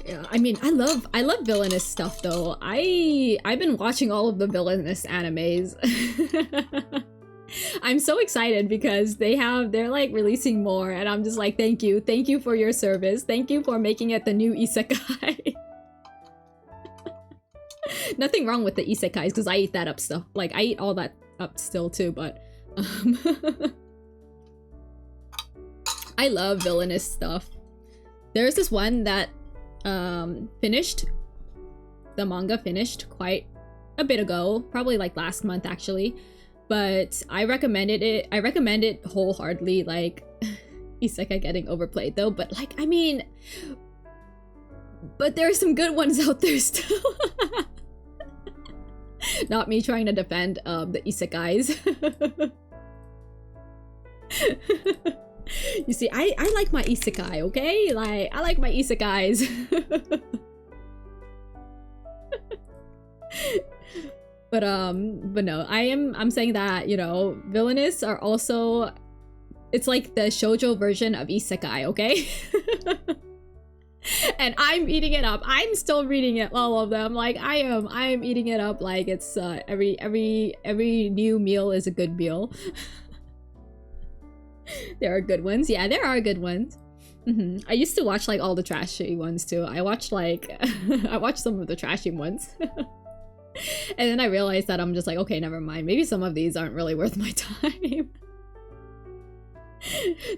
Speaker 1: Yeah, I mean, I love villainous stuff though. I've been watching all of the villainous animes. I'm so excited because they're like releasing more, and I'm just like, thank you for your service, thank you for making it the new isekai. Nothing wrong with the isekais because I eat that up stuff. Like, I eat all that up still too, but I love villainous stuff. There's this one that finished. The manga finished quite a bit ago, probably like last month actually, but I recommend it wholeheartedly. Like, isekai getting overplayed though, but like, I mean, but there are some good ones out there still. Not me trying to defend the isekais. You see, I like my isekai, okay? Like, I like my isekais. But no, I'm saying that, you know, villainous are also, it's like the shoujo version of isekai, okay? And I'm eating it up. I'm still reading it, all of them. Like I am eating it up like it's every new meal is a good meal. There are good ones. Yeah, there are good ones. I used to watch like all the trashy ones too. I watched like I watched some of the trashy ones. And then I realized that I'm just like, okay, never mind. Maybe some of these aren't really worth my time.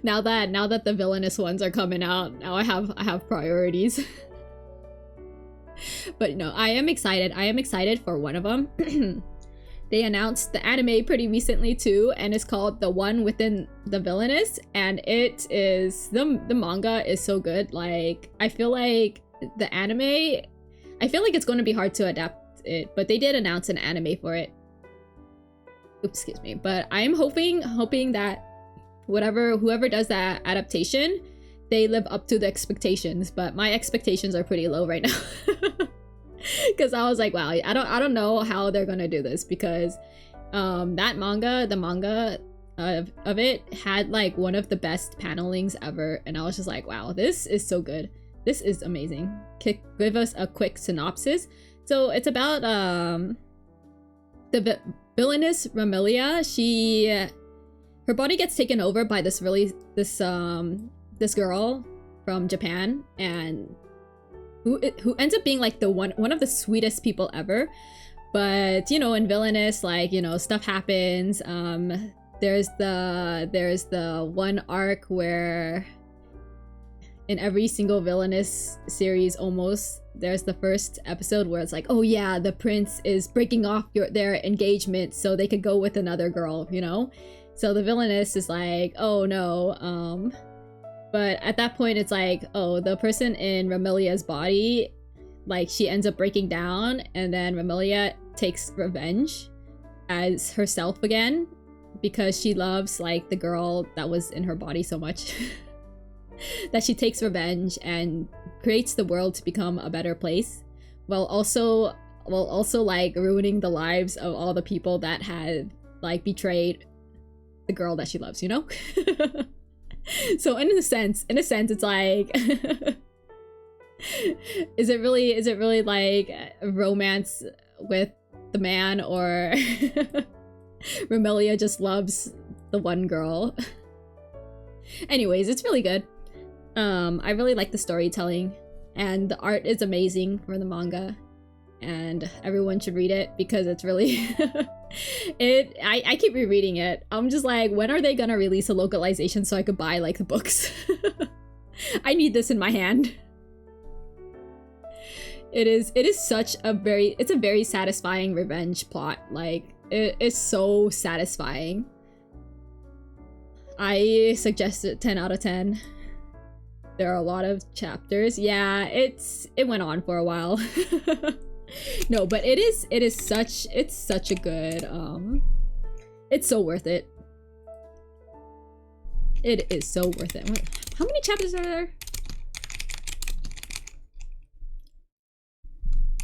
Speaker 1: Now that the villainous ones are coming out, now I have priorities. But no, I am excited. I am excited for one of them. They announced the anime pretty recently too, and it's called The One Within the Villainous, and it is the manga is so good. Like I feel like the anime, I feel like it's going to be hard to adapt it, but they did announce an anime for it. Oops, excuse me. But I'm hoping that whoever does that adaptation, they live up to the expectations, but my expectations are pretty low right now. Because I was like, wow, I don't know how they're gonna do this, because that manga, the manga of it had like one of the best panelings ever, and I was just like, wow, this is so good, this is amazing. Give us a quick synopsis. So it's about the villainous Romelia. Her body gets taken over by this girl from Japan, and who ends up being like the one of the sweetest people ever. But you know, in villainous, like, you know, stuff happens. There's the one arc where in every single villainous series almost, there's the first episode where it's like, oh yeah, the prince is breaking off their engagement so they could go with another girl, you know. So the villainous is like, oh no, but at that point it's like, oh, the person in Romelia's body, like she ends up breaking down, and then Romelia takes revenge as herself again because she loves like the girl that was in her body so much that she takes revenge and creates the world to become a better place, while also like ruining the lives of all the people that had like betrayed the girl that she loves, you know. So in a sense it's like is it really like a romance with the man, or Romelia just loves the one girl? Anyways, it's really good. I really like the storytelling, and the art is amazing for the manga, and everyone should read it because it's really I keep rereading it. I'm just like, when are they gonna release a localization so I could buy like the books? I need this in my hand. It is such a very satisfying revenge plot. Like it is so satisfying. I suggest it 10 out of 10. There are a lot of chapters. Yeah, it went on for a while. No, but it's such a good, it's so worth it. It is so worth it. How many chapters are there?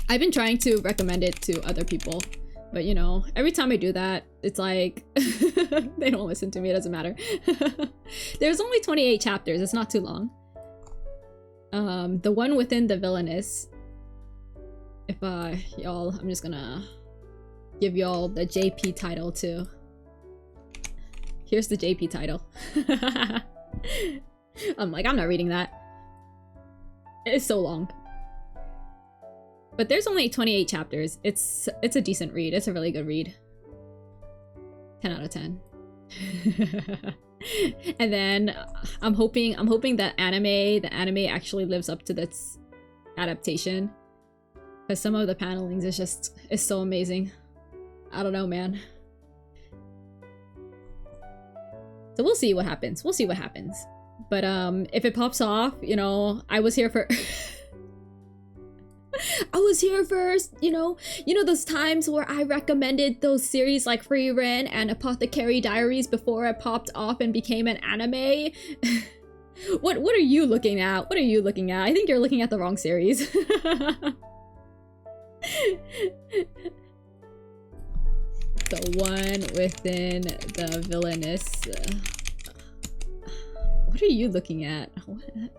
Speaker 1: I've been trying to recommend it to other people, but you know, every time I do that, it's like they don't listen to me. It doesn't matter. There's only 28 chapters. It's not too long. The One Within the Villainous. If y'all, I'm just gonna give y'all the JP title too. Here's the JP title. I'm like, I'm not reading that. It's so long. But there's only 28 chapters. It's a decent read. It's a really good read. 10 out of 10. And then I'm hoping that the anime actually lives up to this adaptation, because some of the panelings is so amazing. I don't know, man. So we'll see what happens. But if it pops off, you know, I was here for I was here first, you know those times where I recommended those series like Free Ren and Apothecary Diaries before it popped off and became an anime? What are you looking at? What are you looking at? I think you're looking at the wrong series. The one within the villainous. What are you looking at?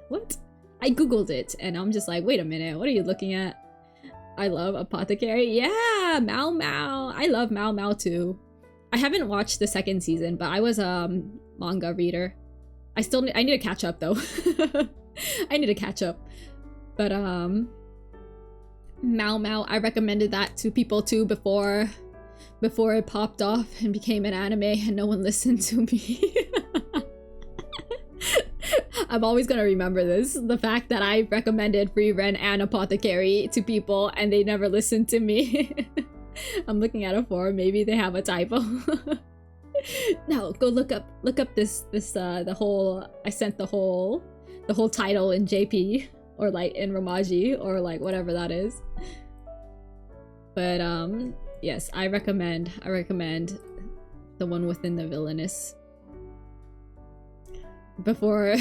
Speaker 1: What? I googled it and I'm just like, wait a minute, what are you looking at? I love Apothecary. Yeah, Mao Mao. I love Mao Mao too. I haven't watched the second season, but I was a manga reader. I need to catch up though. I need to catch up. But Mao Mao, I recommended that to people too before it popped off and became an anime and no one listened to me. I'm always gonna remember this. The fact that I recommended Free Ren and Apothecary to people and they never listened to me. I'm looking at a forum, maybe they have a typo. No, go look up this the whole, I sent the whole title in JP or like in Romaji or like whatever that is. But yes, I recommend the one within the villainous. Before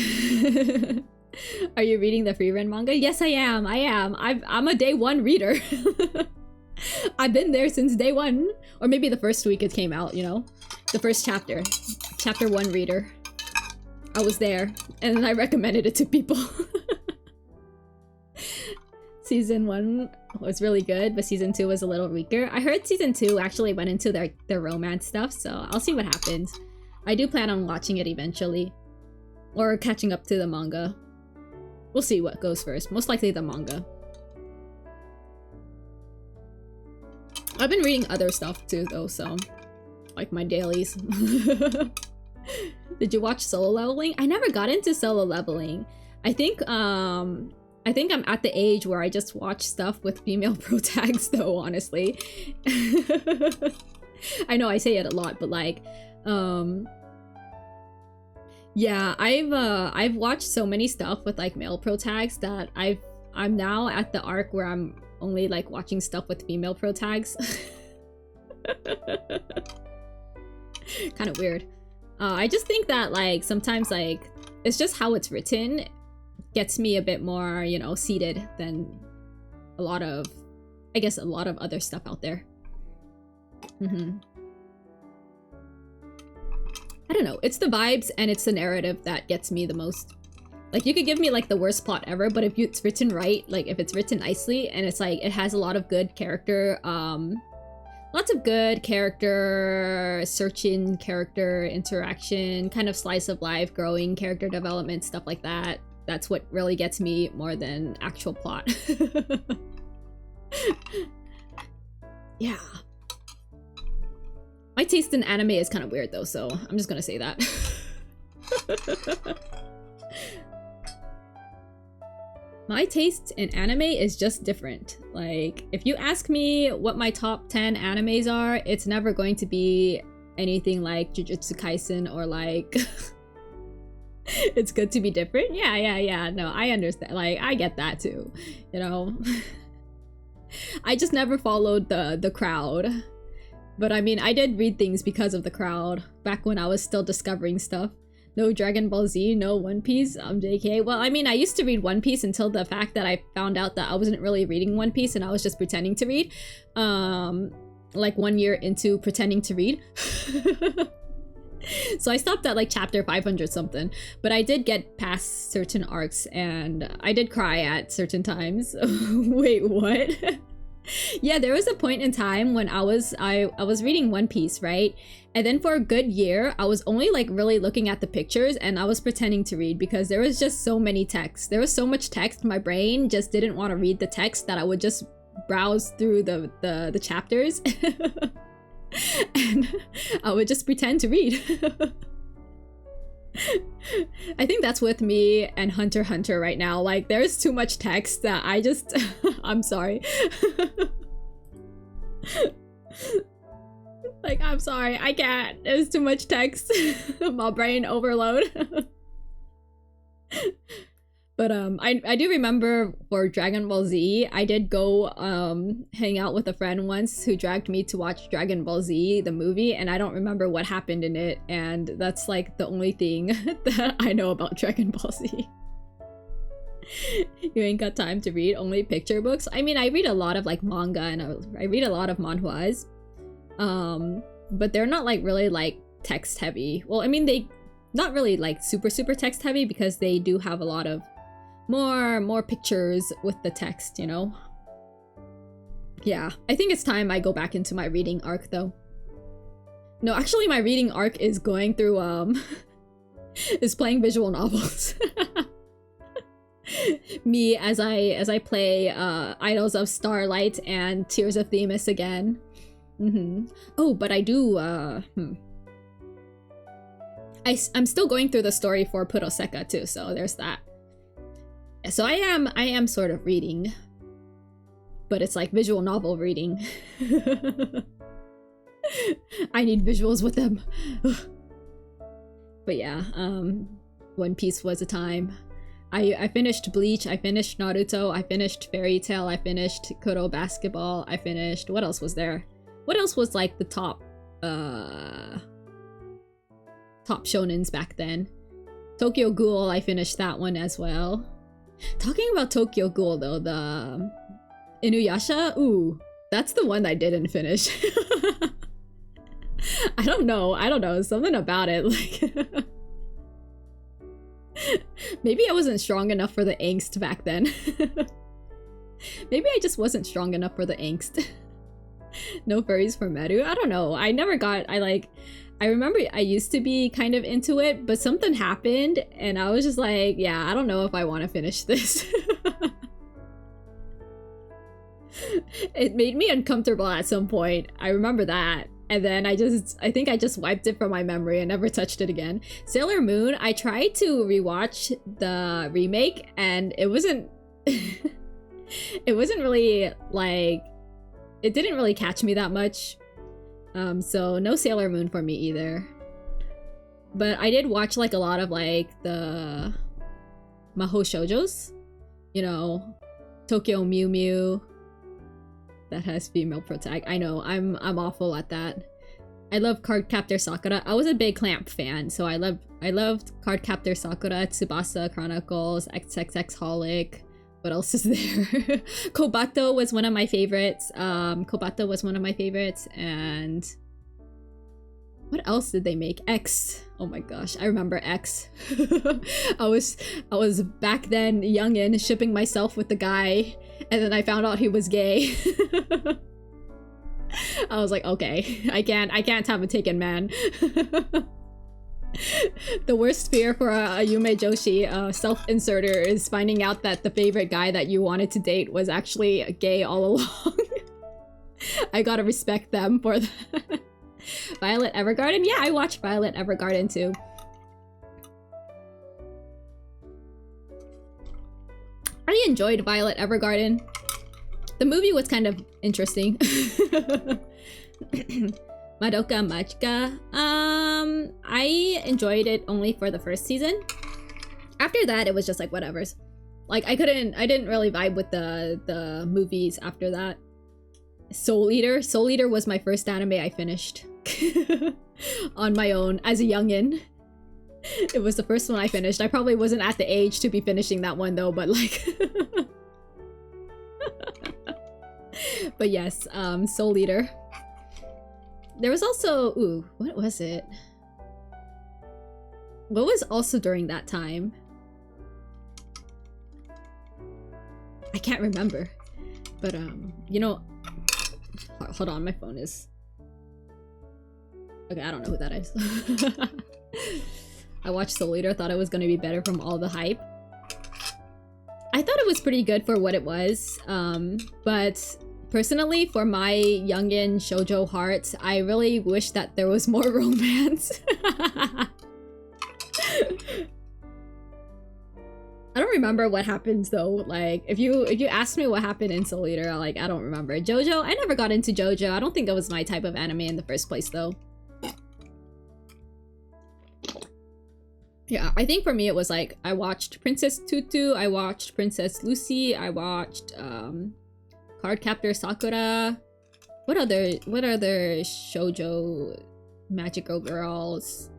Speaker 1: are you reading the Free Ren manga? Yes, I am. I'm a day one reader. I've been there since day one, or maybe the first week it came out, you know, the first chapter 1 reader. I was there and then I recommended it to people. Season 1 was really good, but season 2 was a little weaker. I heard season 2 actually went into their romance stuff, so I'll see what happens. I do plan on watching it eventually. Or catching up to the manga. We'll see what goes first. Most likely the manga. I've been reading other stuff too though, so like my dailies. Did you watch Solo Leveling? I never got into Solo Leveling. I think I'm at the age where I just watch stuff with female pro tags though, honestly. I know I say it a lot, but like yeah, I've watched so many stuff with like male pro tags that I'm now at the arc where I'm only like watching stuff with female pro tags. Kind of weird. I just think that like sometimes like it's just how it's written gets me a bit more, you know, seated than a lot of other stuff out there. I don't know, it's the vibes and it's the narrative that gets me the most. Like, you could give me like the worst plot ever, but if it's written right, like if it's written nicely and it's like it has a lot of good character, lots of good character searching, character interaction, kind of slice of life, growing character development, stuff like that. That's what really gets me more than actual plot. Yeah. My taste in anime is kind of weird though, so I'm just gonna say that. My taste in anime is just different. Like, if you ask me what my top 10 animes are, it's never going to be anything like Jujutsu Kaisen or like... It's good to be different? Yeah, no, I understand. Like, I get that too, you know? I just never followed the crowd. But I mean, I did read things because of the crowd back when I was still discovering stuff. No Dragon Ball Z, no One Piece, JK. Well, I mean, I used to read One Piece until the fact that I found out that I wasn't really reading One Piece and I was just pretending to read. Like 1 year into pretending to read. So I stopped at like chapter 500 something, but I did get past certain arcs and I did cry at certain times. Wait, what? Yeah, there was a point in time when I was reading One Piece, right? And then for a good year, I was only like really looking at the pictures and I was pretending to read because there was just so many texts. There was so much text, my brain just didn't want to read the text that I would just browse through the chapters. And I would just pretend to read. I think that's with me and Hunter x Hunter right now. Like, there's too much text that I just... I'm sorry. Like, I'm sorry, I can't. There's too much text. My brain overload. But I do remember for Dragon Ball Z, I did go hang out with a friend once who dragged me to watch Dragon Ball Z, the movie, and I don't remember what happened in it, and that's like the only thing that I know about Dragon Ball Z. You ain't got time to read, only picture books. I mean, I read a lot of like manga and I read a lot of manhwas, but they're not like really like text heavy. Well, I mean, they not really like super text heavy because they do have a lot of more pictures with the text, you know? Yeah, I think it's time I go back into my reading arc though. No, actually my reading arc is going through is playing visual novels. Me as I play Idols of Starlight and Tears of Themis again. Oh, but I do I'm still going through the story for Puroseka too, so there's that. So I am sort of reading, but it's like visual novel reading. I need visuals with them. But yeah, One Piece was a time. I finished Bleach, I finished Naruto, I finished Fairy Tail, I finished Kuro Basketball, I finished, what else was there? What else was like the top shonens back then? Tokyo Ghoul, I finished that one as well. Talking about Tokyo Ghoul though, the Inuyasha, ooh, that's the one I didn't finish. I don't know, something about it, like maybe I wasn't strong enough for the angst back then. Maybe I just wasn't strong enough for the angst. No furries for Meru? I don't know, I remember I used to be kind of into it, but something happened and I was just like, yeah, I don't know if I want to finish this. It made me uncomfortable at some point. I remember that. And then I think I just wiped it from my memory and never touched it again. Sailor Moon, I tried to rewatch the remake and it wasn't it wasn't really like, it didn't really catch me that much. So no Sailor Moon for me either. But I did watch like a lot of like the Mahou Shoujos. You know, Tokyo Mew Mew. That has female protag. I know, I'm awful at that. I love Cardcaptor Sakura. I was a big Clamp fan, so I loved Cardcaptor Sakura, Tsubasa Chronicles, XXX Holic. What else is there? Kobato was one of my favorites. And what else did they make? X. Oh my gosh, I remember X. I was back then youngin' shipping myself with the guy, and then I found out he was gay. I was like, okay, I can't have a taken man. The worst fear for a Yume Joshi self-inserter is finding out that the favorite guy that you wanted to date was actually gay all along. I gotta respect them for that. Violet Evergarden? Yeah, I watched Violet Evergarden too. I enjoyed Violet Evergarden. The movie was kind of interesting. Madoka Magica. I enjoyed it only for the first season. After that, it was just like whatever's. Like I didn't really vibe with the movies after that. Soul Eater. Soul Eater was my first anime I finished on my own as a youngin'. It was the first one I finished. I probably wasn't at the age to be finishing that one though, but like. But yes, Soul Eater. There was also, ooh, what was it? What was also during that time? I can't remember. But, you know, hold on, my phone is... Okay, I don't know who that is. I watched Soul Eater, thought it was going to be better from all the hype. I thought it was pretty good for what it was, but... Personally, for my youngin' shoujo heart, I really wish that there was more romance. I don't remember what happens though. Like, if you ask me what happened in Soul Eater, I don't remember. JoJo, I never got into JoJo. I don't think that was my type of anime in the first place though. Yeah, I think for me it was like I watched Princess Tutu, I watched Princess Lucy, I watched Cardcaptor Sakura. What other shoujo magical girls?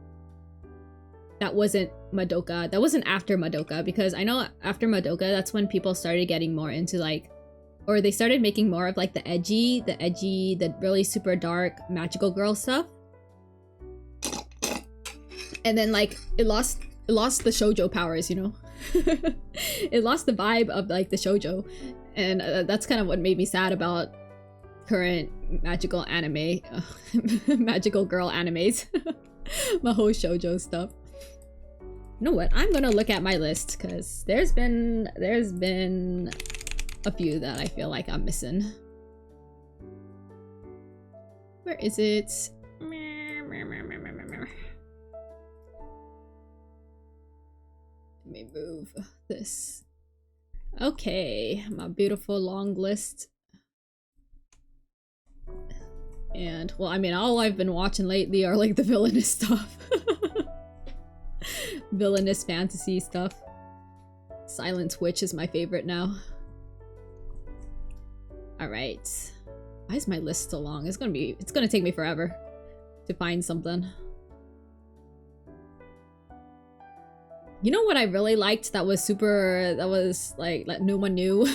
Speaker 1: That wasn't Madoka. That wasn't after Madoka, because I know after Madoka that's when people started getting more into like, or they started making more of like the really super dark magical girl stuff. And then like it lost the shoujo powers, you know. It lost the vibe of like the shoujo, and that's kind of what made me sad about current magical anime, magical girl animes. Mahou shoujo stuff. You know what? I'm gonna look at my list because there's been a few that I feel like I'm missing. Where is it? Let me move this. Okay, my beautiful long list. And, well, I mean, all I've been watching lately are like the villainous stuff. Villainous fantasy stuff. Silent Witch is my favorite now. Alright. Why is my list so long? It's gonna take me forever to find something. You know what I really liked that was like no one knew?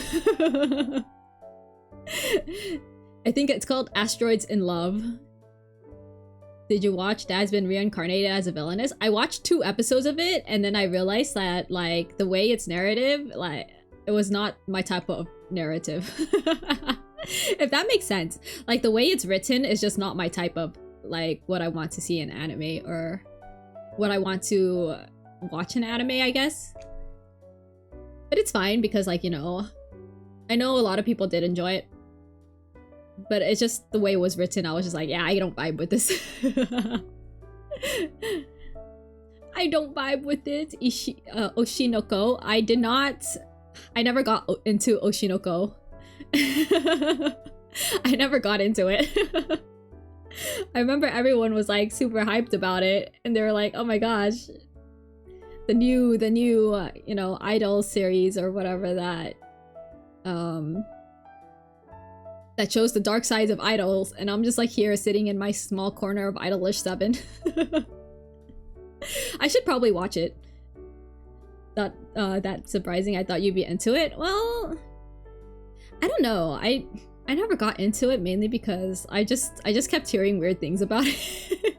Speaker 1: I think it's called Asteroids in Love. Did you watch Dad's been reincarnated as a villainess? I watched 2 episodes of it and then I realized that like the way it's narrative, like it was not my type of narrative. If that makes sense. Like the way it's written is just not my type of like what I want to see in anime or what I want to watch an anime, I guess. But it's fine because like, you know, I know a lot of people did enjoy it, but it's just the way it was written. I was just like, yeah, I don't vibe with this. I don't vibe with it. Oshinoko. I never got into Oshinoko. I never got into it. I remember everyone was like super hyped about it and they were like, oh my gosh, the new you know, idol series or whatever that that shows the dark sides of idols, and I'm just like here sitting in my small corner of Idolish 7. I should probably watch it. That's surprising. I thought you'd be into it. Well, I don't know. I never got into it mainly because I just kept hearing weird things about it.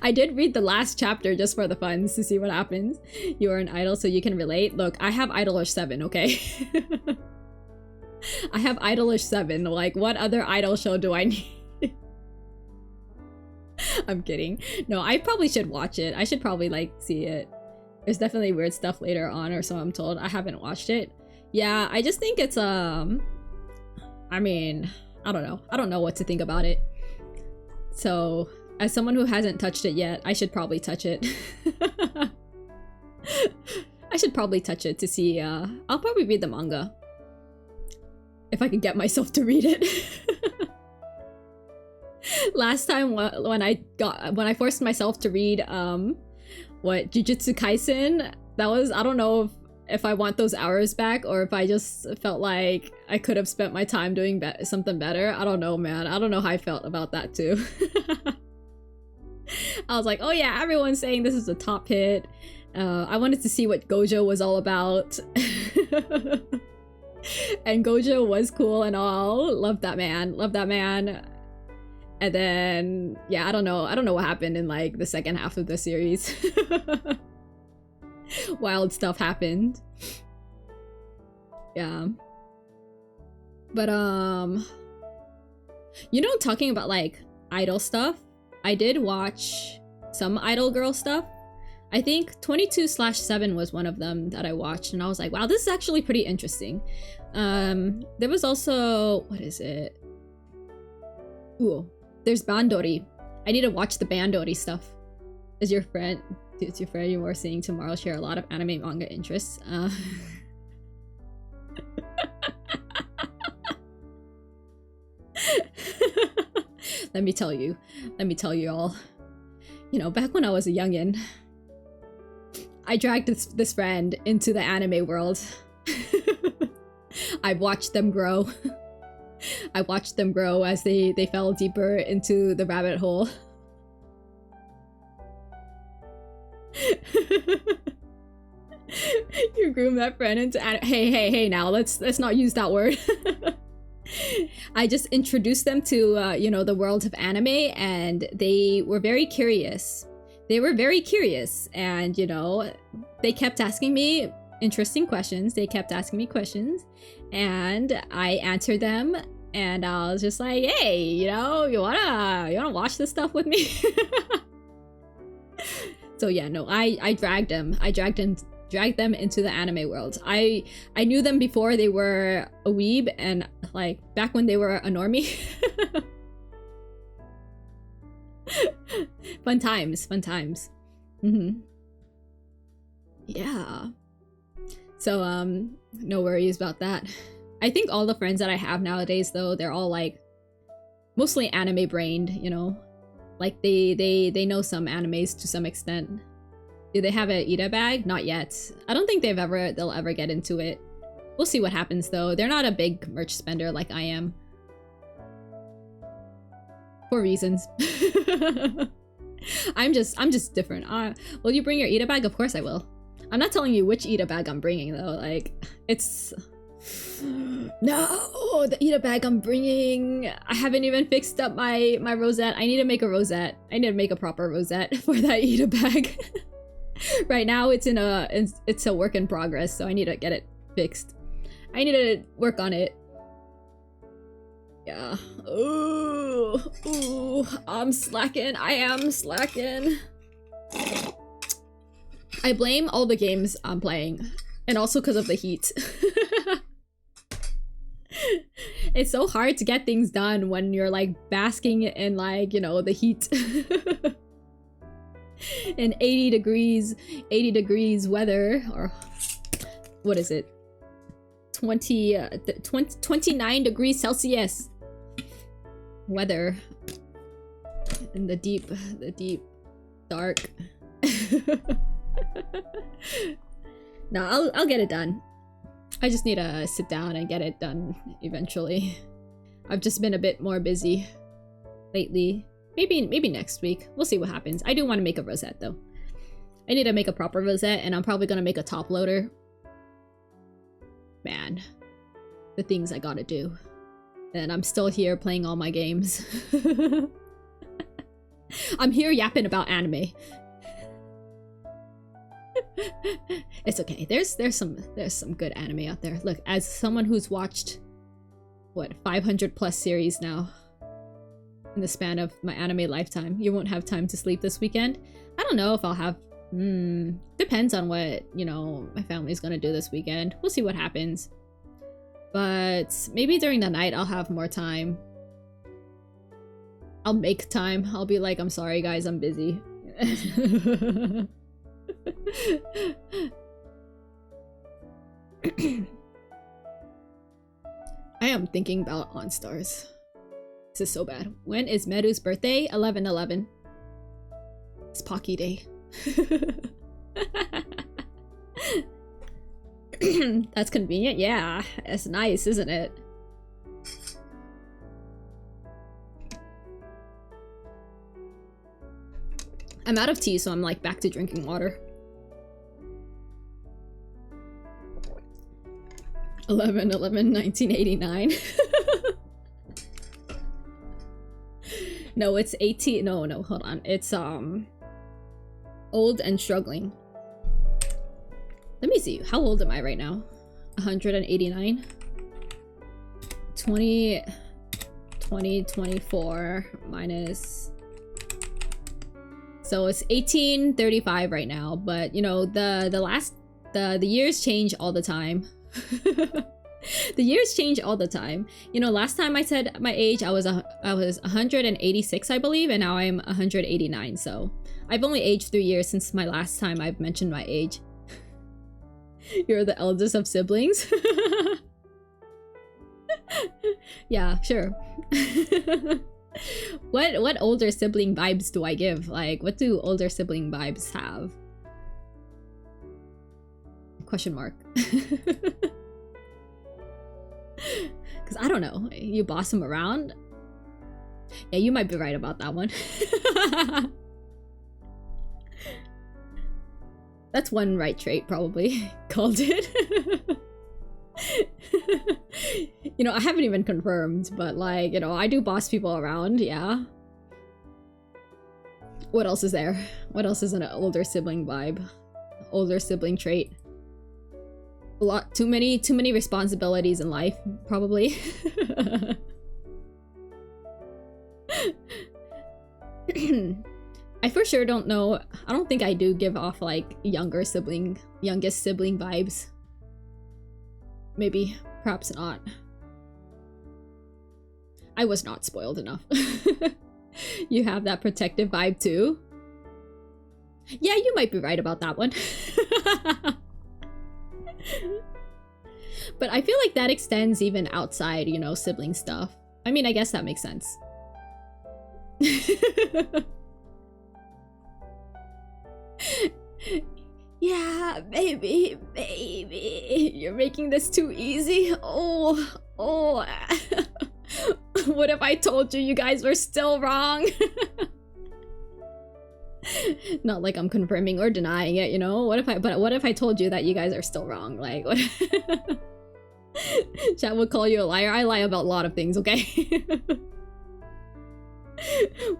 Speaker 1: I did read the last chapter just for the funs to see what happens. You are an idol so you can relate. Look, I have Idolish 7, okay? I have Idolish 7. Like, what other idol show do I need? I'm kidding. No, I probably should watch it. I should probably, like, see it. There's definitely weird stuff later on, or so I'm told. I haven't watched it. Yeah, I just think it's, I mean, I don't know. I don't know what to think about it. So, as someone who hasn't touched it yet, I should probably touch it. I should probably touch it to see, I'll probably read the manga. If I can get myself to read it. Last time when I forced myself to read Jujutsu Kaisen, that was, I don't know if I want those hours back or if I just felt like I could have spent my time doing something better. I don't know, man. I don't know how I felt about that too. I was like, oh yeah, everyone's saying this is a top hit. I wanted to see what Gojo was all about. And Gojo was cool and all. Loved that man. Loved that man. And then, yeah, I don't know what happened in like the second half of the series. Wild stuff happened. Yeah. But you know, talking about like idol stuff, I did watch some idol girl stuff. I think 22/7 was one of them that I watched, and I was like, wow, this is actually pretty interesting. There was also, what is it? Ooh, there's Bandori. I need to watch the Bandori stuff. Is your friend you were seeing tomorrow share a lot of anime manga interests? Let me tell you all. You know, back when I was a youngin', I dragged this friend into the anime world. I've watched them grow. I watched them grow as they fell deeper into the rabbit hole. You groom that friend into hey now let's not use that word. I just introduced them to you know, the world of anime, and they were very curious. They were very curious, and you know, they kept asking me interesting questions. They kept asking me questions, and I answered them, and I was just like, hey, you know, you wanna watch this stuff with me? So yeah, no, I dragged them. I dragged them into the anime world. I knew them before they were a weeb, and like back when they were a normie. Fun times. Yeah. So no worries about that. I think all the friends that I have nowadays, though, they're all like mostly anime brained, you know, like they know some animes to some extent. Do they have an Ida bag? Not yet. I don't think they'll ever get into it. We'll see what happens, though. They're not a big merch spender like I am. For reasons. I'm just different. Will you bring your Ida bag? Of course I will. I'm not telling you which Ida bag I'm bringing, though. Like, it's... No! The Ida bag I'm bringing... I haven't even fixed up my rosette. I need to make a rosette. I need to make a proper rosette for that Ida bag. Right now, it's a work in progress, so I need to get it fixed. I need to work on it. Yeah. Ooh, I'm slacking. I am slacking. I blame all the games I'm playing, and also because of the heat. It's so hard to get things done when you're like basking in, like, you know, the heat. In 80 degrees weather, or what is it? 29 degrees Celsius weather in the deep dark. No, I'll get it done. I just need to sit down and get it done eventually. I've just been a bit more busy lately. Maybe next week. We'll see what happens. I do want to make a rosette, though. I need to make a proper rosette, and I'm probably gonna make a top loader. Man, the things I gotta do. And I'm still here playing all my games. I'm here yapping about anime. It's okay. There's some good anime out there. Look, as someone who's watched what 500 plus series now in the span of my anime lifetime, you won't have time to sleep this weekend. I don't know if I'll have. Depends on what, you know, my family's gonna do this weekend. We'll see what happens. But maybe during the night I'll have more time. I'll make time. I'll be like, I'm sorry guys, I'm busy. I am thinking about OnStars. This is so bad. When is Meru's birthday? 11/11. It's Pocky Day. That's convenient. Yeah, it's nice, isn't it? I'm out of tea, so I'm like back to drinking water. 11/11/1989. No, it's 18. No, hold on. It's old and struggling. Let me see. How old am I right now? 189. 24 minus. So it's 1835 right now, but you know, the years change all the time. The years change all the time. You know, last time I said my age, I was 186, I believe, and now I'm 189. So I've only aged 3 years since my last time I've mentioned my age. You're the eldest of siblings. Yeah, sure. What older sibling vibes do I give? Like, what do older sibling vibes have? Question mark. Because I don't know. You boss him around? Yeah, you might be right about that one. That's one right trait, probably. Called it. You know, I haven't even confirmed, but like, you know, I do boss people around, yeah. What else is there? What else is an older sibling vibe? Older sibling trait? A lot, too many responsibilities in life, probably. I for sure don't know. I don't think I do give off like youngest sibling vibes. Maybe, perhaps not. I was not spoiled enough. You have that protective vibe too? Yeah, you might be right about that one. But I feel like that extends even outside, you know, sibling stuff. I mean, I guess that makes sense. Yeah, baby, you're making this too easy. Oh. What if I told you you guys were still wrong? Not like I'm confirming or denying it, you know? What if I told you that you guys are still wrong? Like, what? Chat would call you a liar. I lie about a lot of things, okay?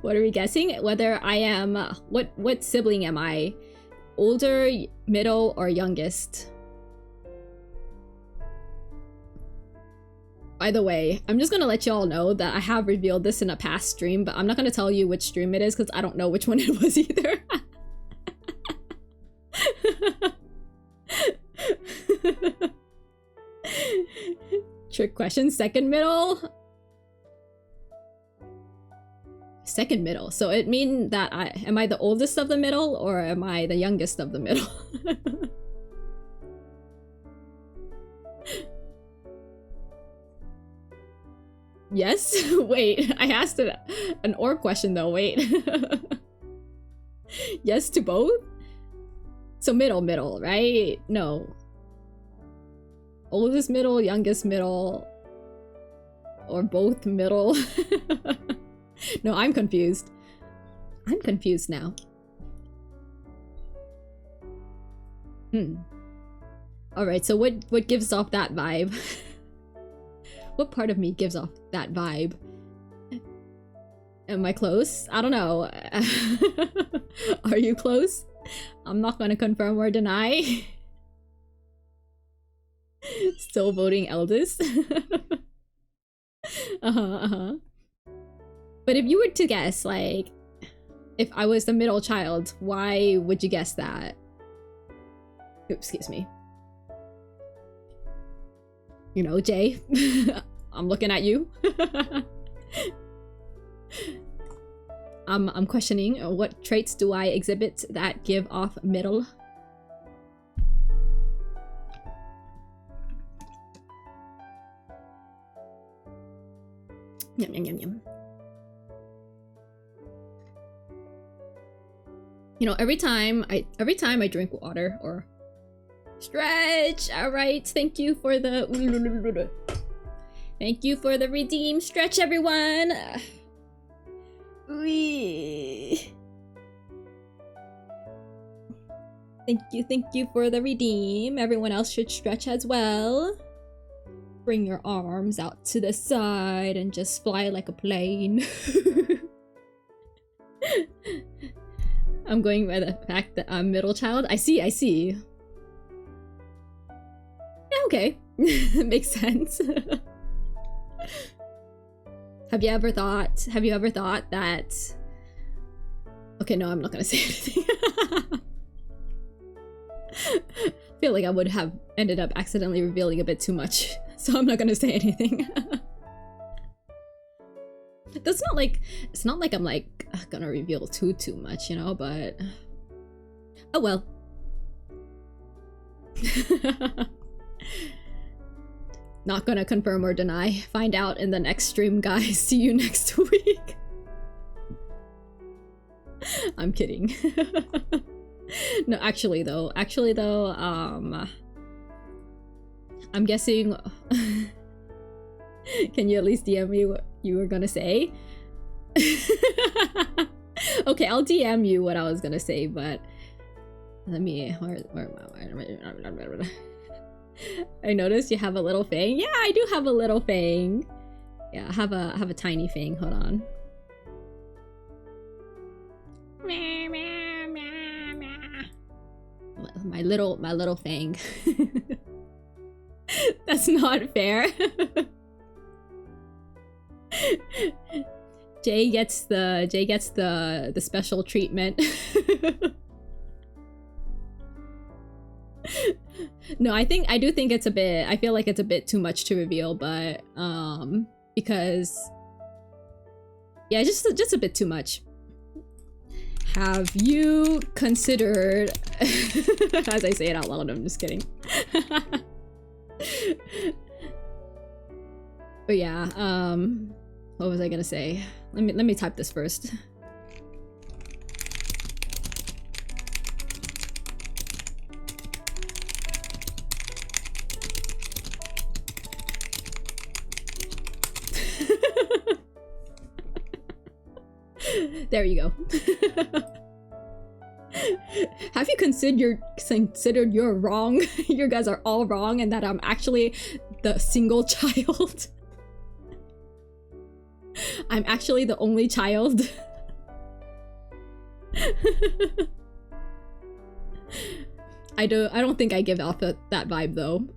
Speaker 1: What are we guessing? Whether I am... What sibling am I? Older, middle, or youngest? By the way, I'm just gonna let y'all know that I have revealed this in a past stream, but I'm not gonna tell you which stream it is because I don't know which one it was either. Trick question. Second middle? Second middle. So it means that am I the oldest of the middle or am I the youngest of the middle? Yes? Wait, I asked an or question though, wait. Yes to both? So middle, right? No. Oldest middle, youngest middle, or both middle? No, I'm confused. I'm confused now. Alright, so what gives off that vibe? What part of me gives off that vibe? Am I close? I don't know. Are you close? I'm not gonna confirm or deny. Still voting eldest. But if you were to guess, like, if I was the middle child, why would you guess that? Oops, excuse me. You know, Jay, I'm looking at you. I'm questioning what traits do I exhibit that give off middle? Yum yum yum yum. You know, every time I drink water or stretch. All right, thank you for the redeem stretch, everyone. Thank you for the redeem. Everyone else should stretch as well. Bring your arms out to the side and just fly like a plane. I'm going by the fact that I'm middle child. I see. Yeah, okay. Makes sense. Have you ever thought that... Okay, no, I'm not gonna say anything. I feel like I would have ended up accidentally revealing a bit too much, so I'm not gonna say anything. It's not like I'm like gonna reveal too much, you know, but oh well. Not gonna confirm or deny. Find out in the next stream, guys. See you next week. I'm kidding. No, actually though, I'm guessing... Can you at least DM me what you were gonna say? Okay, I'll DM you what I was gonna say, but... Let me... I noticed you have a little fang. Yeah, I do have a little fang. Yeah, I have a tiny fang. Hold on. My little fang. That's not fair. Jay gets the special treatment. No, I do think it's a bit, I feel like it's a bit too much to reveal, but because yeah, just a bit too much. Have you considered as I say it out loud, I'm just kidding. But yeah, what was I gonna say? Let me type this first. There you go. Have you considered you're wrong? You guys are all wrong, and that I'm actually the single child. I'm actually the only child. I don't think I give off that vibe though.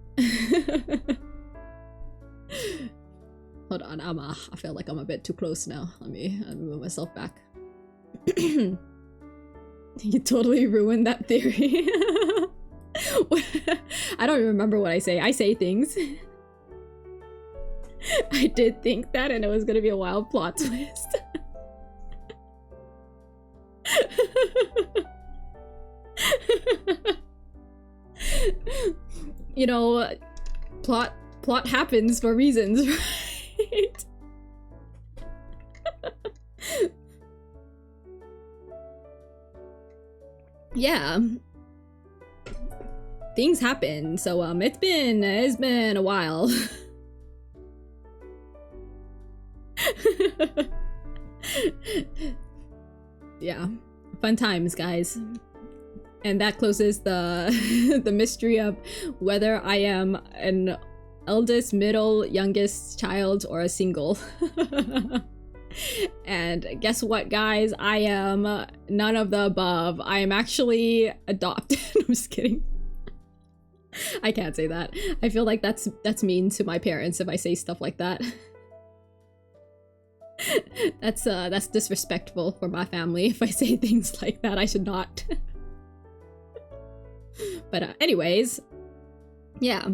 Speaker 1: Hold on, I feel like I'm a bit too close now. Let me move myself back. You totally ruined that theory. I don't even remember what I say. I say things. I did think that, and it was gonna be a wild plot twist. You know, plot happens for reasons, right? Yeah, things happen. So it's been a while. Yeah, fun times, guys. And that closes the the mystery of whether I am an eldest, middle, youngest child, or a single. And guess what, guys? I am none of the above. I am actually adopted. I'm just kidding. I can't say that. I feel like that's mean to my parents if I say stuff like that. That's disrespectful for my family if I say things like that. I should not. But anyways, yeah.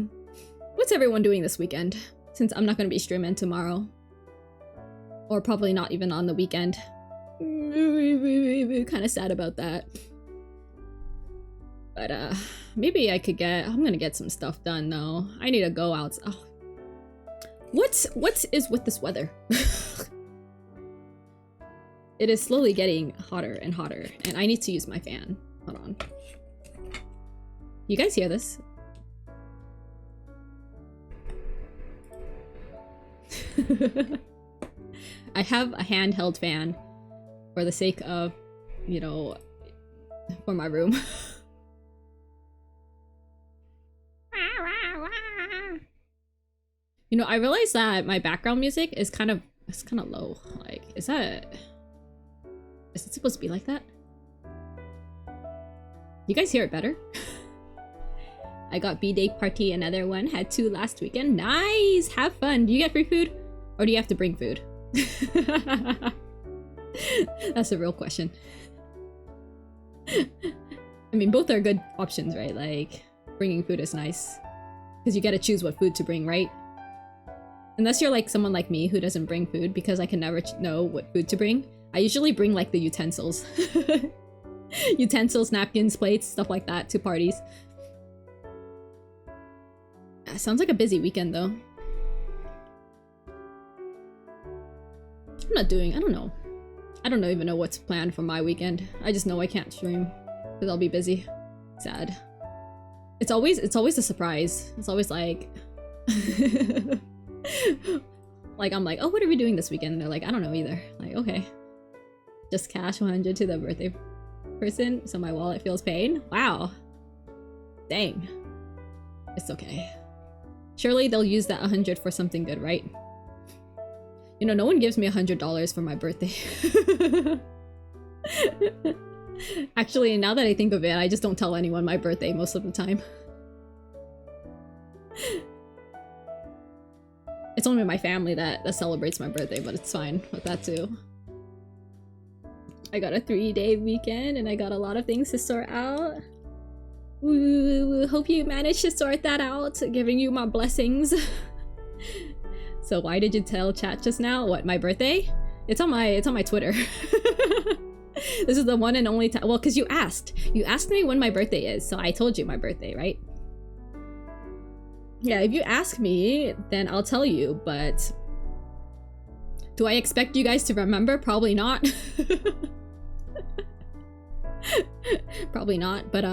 Speaker 1: What's everyone doing this weekend? Since I'm not going to be streaming tomorrow. Or probably not even on the weekend. Kind of sad about that. But maybe I could I'm gonna get some stuff done though. I need to go out. Oh. What is with this weather? It is slowly getting hotter and hotter, and I need to use my fan. Hold on. You guys hear this? I have a handheld fan for the sake of, you know, for my room. You know, I realized that my background music is kind of low. Like, is it supposed to be like that? You guys hear it better? I got B-Day party, another one. Had 2 last weekend. Nice! Have fun. Do you get free food? Or do you have to bring food? That's a real question. I mean, both are good options, right? Like, bringing food is nice. Because you gotta choose what food to bring, right? Unless you're like someone like me who doesn't bring food, because I can never know what food to bring. I usually bring like the utensils. Utensils, napkins, plates, stuff like that to parties. Sounds like a busy weekend though. I don't know. I don't even know what's planned for my weekend. I just know I can't stream because I'll be busy. Sad. It's always a surprise. It's always like, Like, I'm like, oh, what are we doing this weekend? And they're like, I don't know either. Like, okay. Just cash 100 to the birthday person so my wallet feels pain. Wow. Dang. It's okay. Surely they'll use that 100 for something good, right? You know, no one gives me $100 for my birthday. Actually, now that I think of it, I just don't tell anyone my birthday most of the time. It's only my family that celebrates my birthday, but it's fine with that too. I got a 3-day weekend and I got a lot of things to sort out. Ooh, hope you managed to sort that out, giving you my blessings. So why did you tell chat just now? What, my birthday? It's on my Twitter. This is the one and only time. Well, because you asked me when my birthday is, so I told you my birthday, right? Yeah, if you ask me, then I'll tell you, but do I expect you guys to remember? Probably not. Probably not, but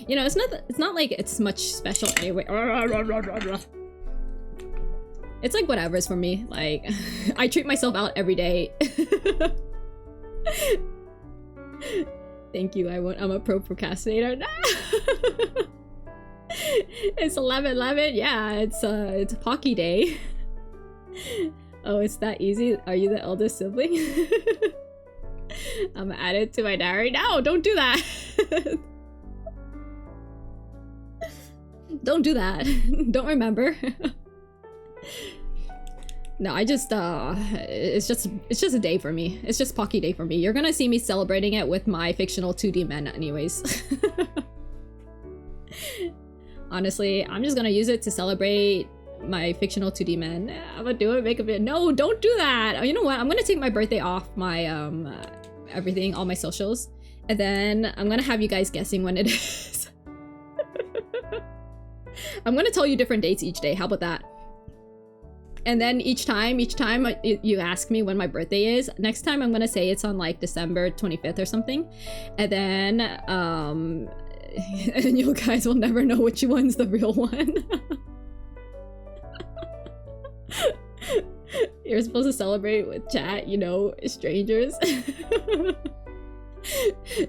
Speaker 1: you know, it's not like it's much special anyway. It's like whatever's for me. Like, I treat myself out every day. Thank you. I'm a pro procrastinator. It's 11/11. Yeah, it's Pocky Day. Oh, it's that easy. Are you the eldest sibling? I'm add it to my diary. No, don't do that. Don't do that. Don't remember. No, I just it's just a day for me. It's just Pocky Day for me. You're gonna see me celebrating it with my fictional 2D men anyways. Honestly, I'm just gonna use it to celebrate my fictional 2D men. I'm gonna do it, make a bit. No, don't do that. Oh, you know what? I'm gonna take my birthday off my everything, all my socials, and then I'm gonna have you guys guessing when it is. I'm gonna tell you different dates each day. How about that? And then each time you ask me when my birthday is, next time I'm gonna say it's on like December 25th or something, and then and you guys will never know which one's the real one. You're supposed to celebrate with chat, you know, strangers.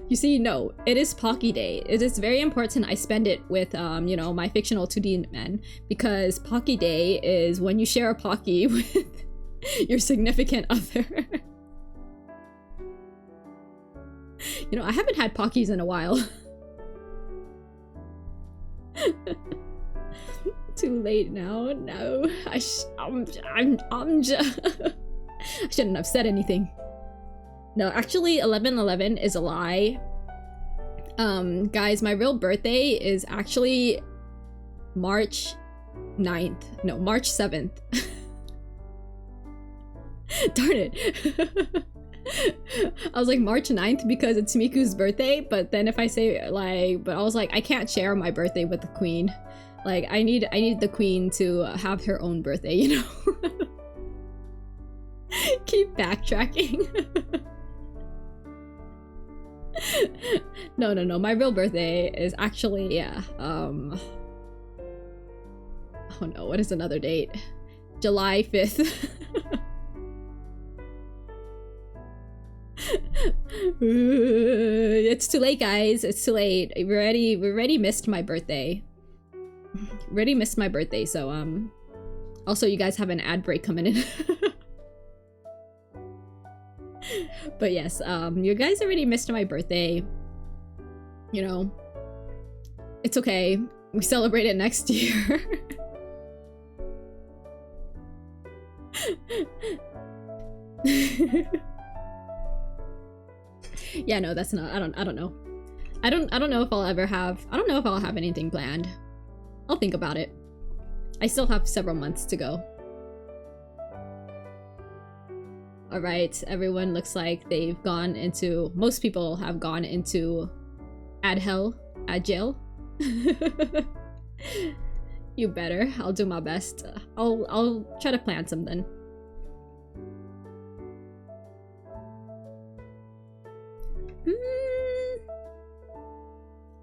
Speaker 1: You see, no, it is Pocky Day. It is very important I spend it with, you know, my fictional 2D men, because Pocky Day is when you share a Pocky with your significant other. You know, I haven't had Pockies in a while. Too late now. No, I shouldn't have said anything. No, actually 11/11 is a lie. Guys, my real birthday is actually March 9th. No, March 7th. Darn it. I was like March 9th because it's Miku's birthday, but then if I say like, but I was like, I can't share my birthday with the queen. Like, I need the queen to have her own birthday, you know? Keep backtracking. No, my real birthday is actually, yeah, oh no, what is another date? July 5th. It's too late, guys. It's too late. We already missed my birthday. Already missed my birthday, so also you guys have an ad break coming in. But yes, you guys already missed my birthday. You know, it's okay. We celebrate it next year. Yeah, no, that's not. I don't know. I don't know if I'll ever have. I don't know if I'll have anything planned. I'll think about it. I still have several months to go. Alright, everyone looks like they've gone into... Most people have gone into ad jail. You better. I'll do my best. I'll try to plan something.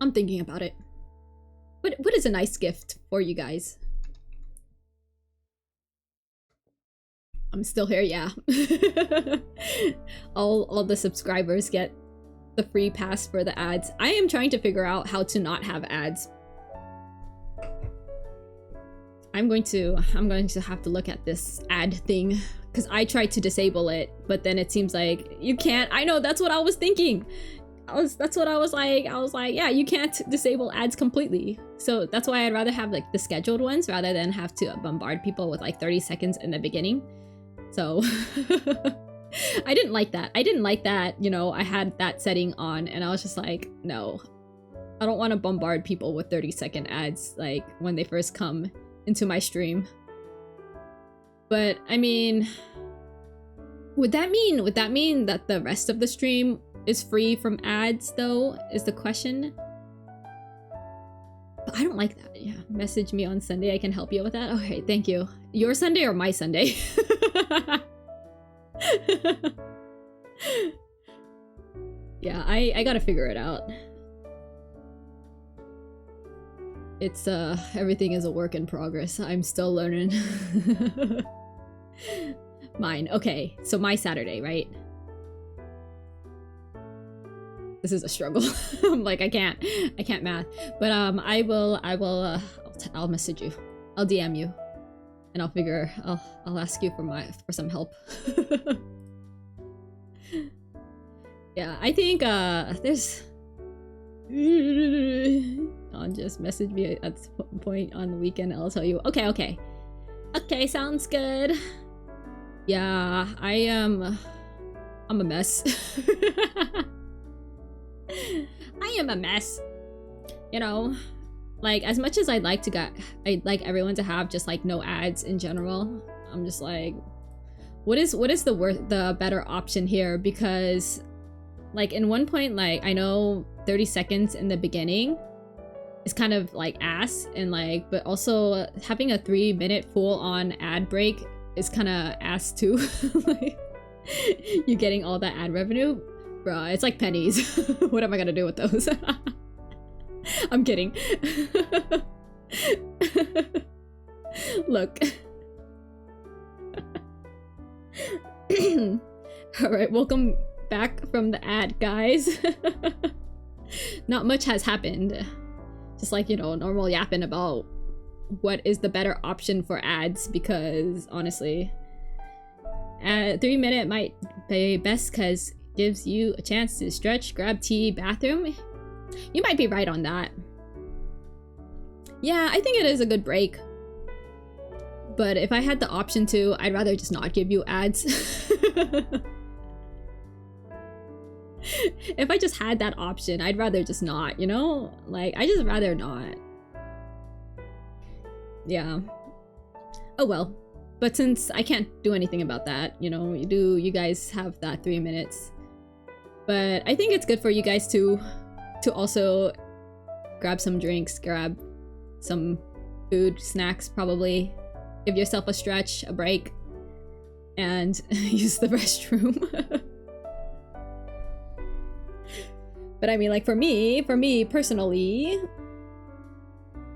Speaker 1: I'm thinking about it. What is a nice gift for you guys? I'm still here, yeah. all the subscribers get the free pass for the ads. I am trying to figure out how to not have ads. I'm going to have to look at this ad thing because I tried to disable it, but then it seems like you can't. I know, that's what I was thinking. That's what I was like, yeah, you can't disable ads completely. So that's why I'd rather have like the scheduled ones rather than have to bombard people with like 30 seconds in the beginning. So I didn't like that. You know, I had that setting on and I was just like, no, I don't want to bombard people with 30-second ads like when they first come into my stream. But I mean, would that mean that the rest of the stream is free from ads though, is the question. But I don't like that. Yeah, message me on Sunday, I can help you with that. Okay, thank you. Your Sunday or my Sunday? Yeah, I gotta figure it out. It's everything is a work in progress. I'm still learning. Mine. Okay, so my Saturday, right? This is a struggle. I'm like, I can't math. But I'll message you. I'll DM you. And I'll ask you for some help. Yeah, I think there's I'll just message me at some point on the weekend. I'll tell you. Okay, sounds good. Yeah, I'm a mess. I am a mess. You know, like as much as I'd like everyone to have just like no ads in general, I'm just like, what is the better option here? Because like in one point, like I know 30 seconds in the beginning is kind of like ass, and like, but also having a 3-minute full on ad break is kind of ass too. Like you getting all that ad revenue, bruh, it's like pennies. What am I gonna do with those? I'm kidding. Look. Alright, welcome back from the ad, guys. Not much has happened. Just like, you know, normal yapping about what is the better option for ads, because honestly, 3-minute might be best because gives you a chance to stretch, grab tea, bathroom. You might be right on that. Yeah, I think it is a good break. But if I had the option to, I'd rather just not give you ads. If I just had that option, I'd rather just not, you know? Like, I just rather not. Yeah. Oh well. But since I can't do anything about that, you know, you guys have that 3 minutes. But I think it's good for you guys to also grab some drinks, grab some food, snacks probably. Give yourself a stretch, a break, and use the restroom. But I mean, like for me personally,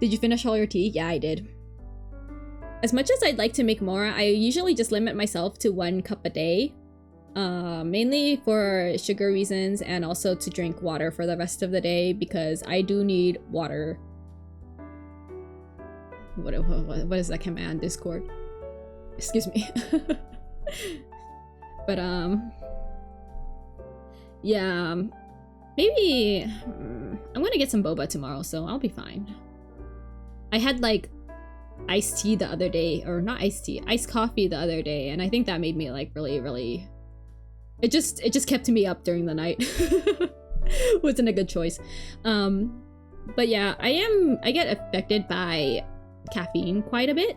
Speaker 1: did you finish all your tea? Yeah, I did. As much as I'd like to make more, I usually just limit myself to 1 cup a day. Mainly for sugar reasons and also to drink water for the rest of the day because I do need water. What is that command? Discord? Excuse me. But yeah, maybe I'm gonna get some boba tomorrow, so I'll be fine. I had like iced tea the other day, or not iced tea, iced coffee the other day, and I think that made me like really it just kept me up during the night. Wasn't a good choice. But yeah, I get affected by caffeine quite a bit,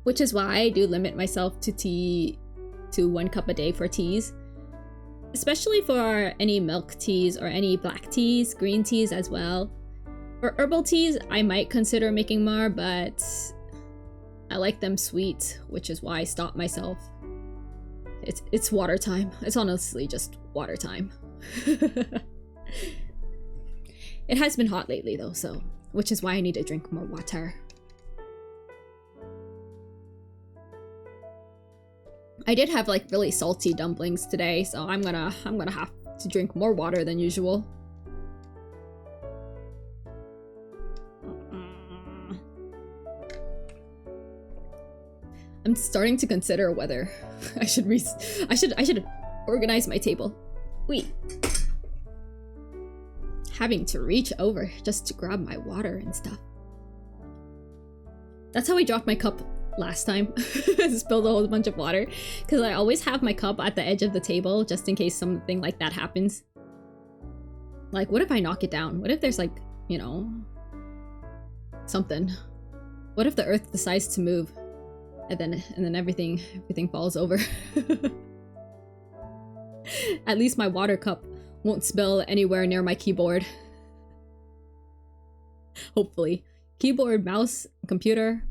Speaker 1: which is why I do limit myself to tea, to 1 cup a day for teas, especially for any milk teas or any black teas, green teas as well. For herbal teas, I might consider making more, but I like them sweet, which is why I stopped myself. It's water time. It's honestly just water time. It has been hot lately though, so which is why I need to drink more water. I did have like really salty dumplings today, so I'm gonna have to drink more water than usual. I'm starting to consider whether I should organize my table. Wait. Having to reach over just to grab my water and stuff. That's how I dropped my cup last time. Spilled a whole bunch of water. Because I always have my cup at the edge of the table just in case something like that happens. Like, what if I knock it down? What if there's like, you know, something? What if the earth decides to move? And then everything falls over. At least my water cup won't spill anywhere near my keyboard. Hopefully. Keyboard, mouse, computer.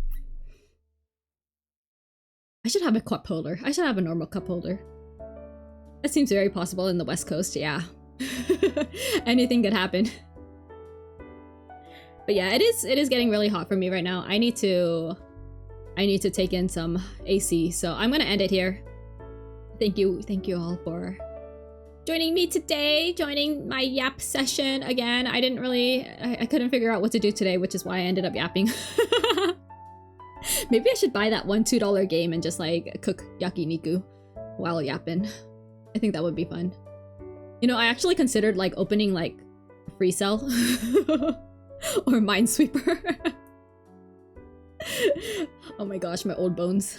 Speaker 1: I should have a cup holder. I should have a normal cup holder. That seems very possible in the West Coast, yeah. Anything could happen. But yeah, it is getting really hot for me right now. I need to take in some AC, so I'm gonna end it here. Thank you all for joining me today, joining my yap session again. I couldn't figure out what to do today, which is why I ended up yapping. Maybe I should buy that $2 game and just like cook yakiniku while yapping. I think that would be fun. You know, I actually considered like opening like Free Cell or Minesweeper. Oh my gosh, my old bones.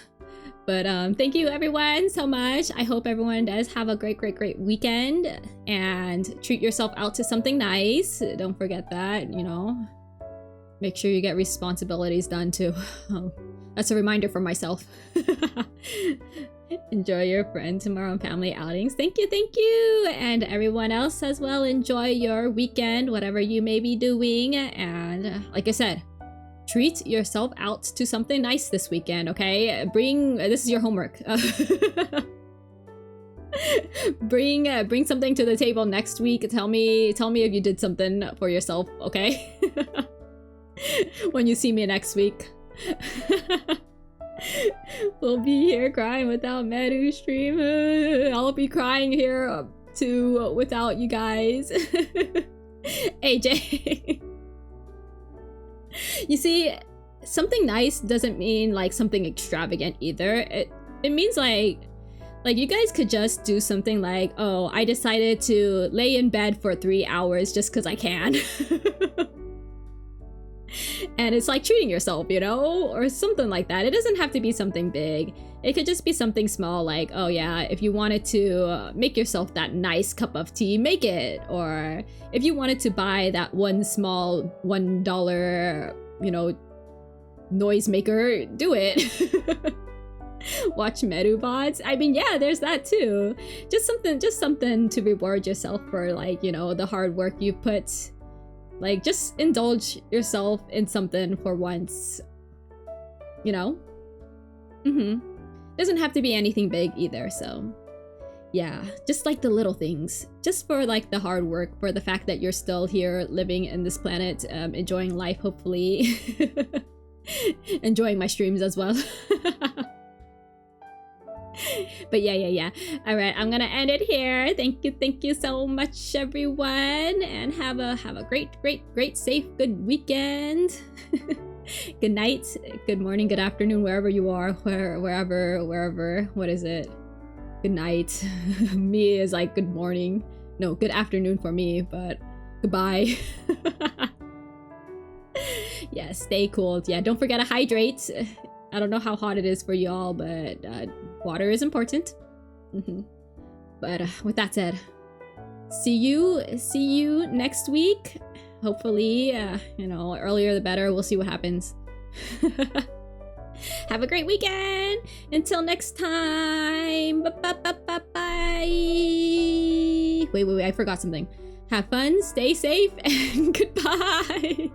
Speaker 1: But thank you everyone so much. I hope everyone does have a great weekend and treat yourself out to something nice. Don't forget that, you know. Make sure you get responsibilities done too. Oh, that's a reminder for myself. Enjoy your friend tomorrow and family outings. Thank you. And everyone else as well, enjoy your weekend, whatever you may be doing. And like I said, treat yourself out to something nice this weekend, okay? This is your homework. Bring something to the table next week. Tell me if you did something for yourself, okay? When you see me next week. We'll be here crying without Meru stream. I'll be crying here too without you guys. AJ. You see, something nice doesn't mean like something extravagant either. It means like you guys could just do something like, oh, I decided to lay in bed for 3 hours just because I can. And it's like treating yourself, you know, or something like that. It doesn't have to be something big. It could just be something small, like, oh yeah, if you wanted to make yourself that nice cup of tea, make it. Or if you wanted to buy that one small $1, you know, noisemaker, do it. Watch Meru VODs. I mean, yeah, there's that too. Just something to reward yourself for, like, you know, the hard work you put. Like, just indulge yourself in something for once, you know? Doesn't have to be anything big either, so yeah, just like the little things, just for like the hard work, for the fact that you're still here living in this planet, enjoying life, hopefully. Enjoying my streams as well. But yeah. All right, I'm gonna end it here. Thank you so much, everyone, and have a great, safe, good weekend. Good night, good morning, good afternoon, wherever you are, wherever. What is it? Good night. Me is like good morning. No, good afternoon for me, but goodbye. Yeah, stay cool. Yeah, don't forget to hydrate. I don't know how hot it is for y'all, but water is important. But with that said, see you next week. Hopefully, you know, earlier the better. We'll see what happens. Have a great weekend. Until next time. Bye. Wait, I forgot something. Have fun, stay safe, and goodbye.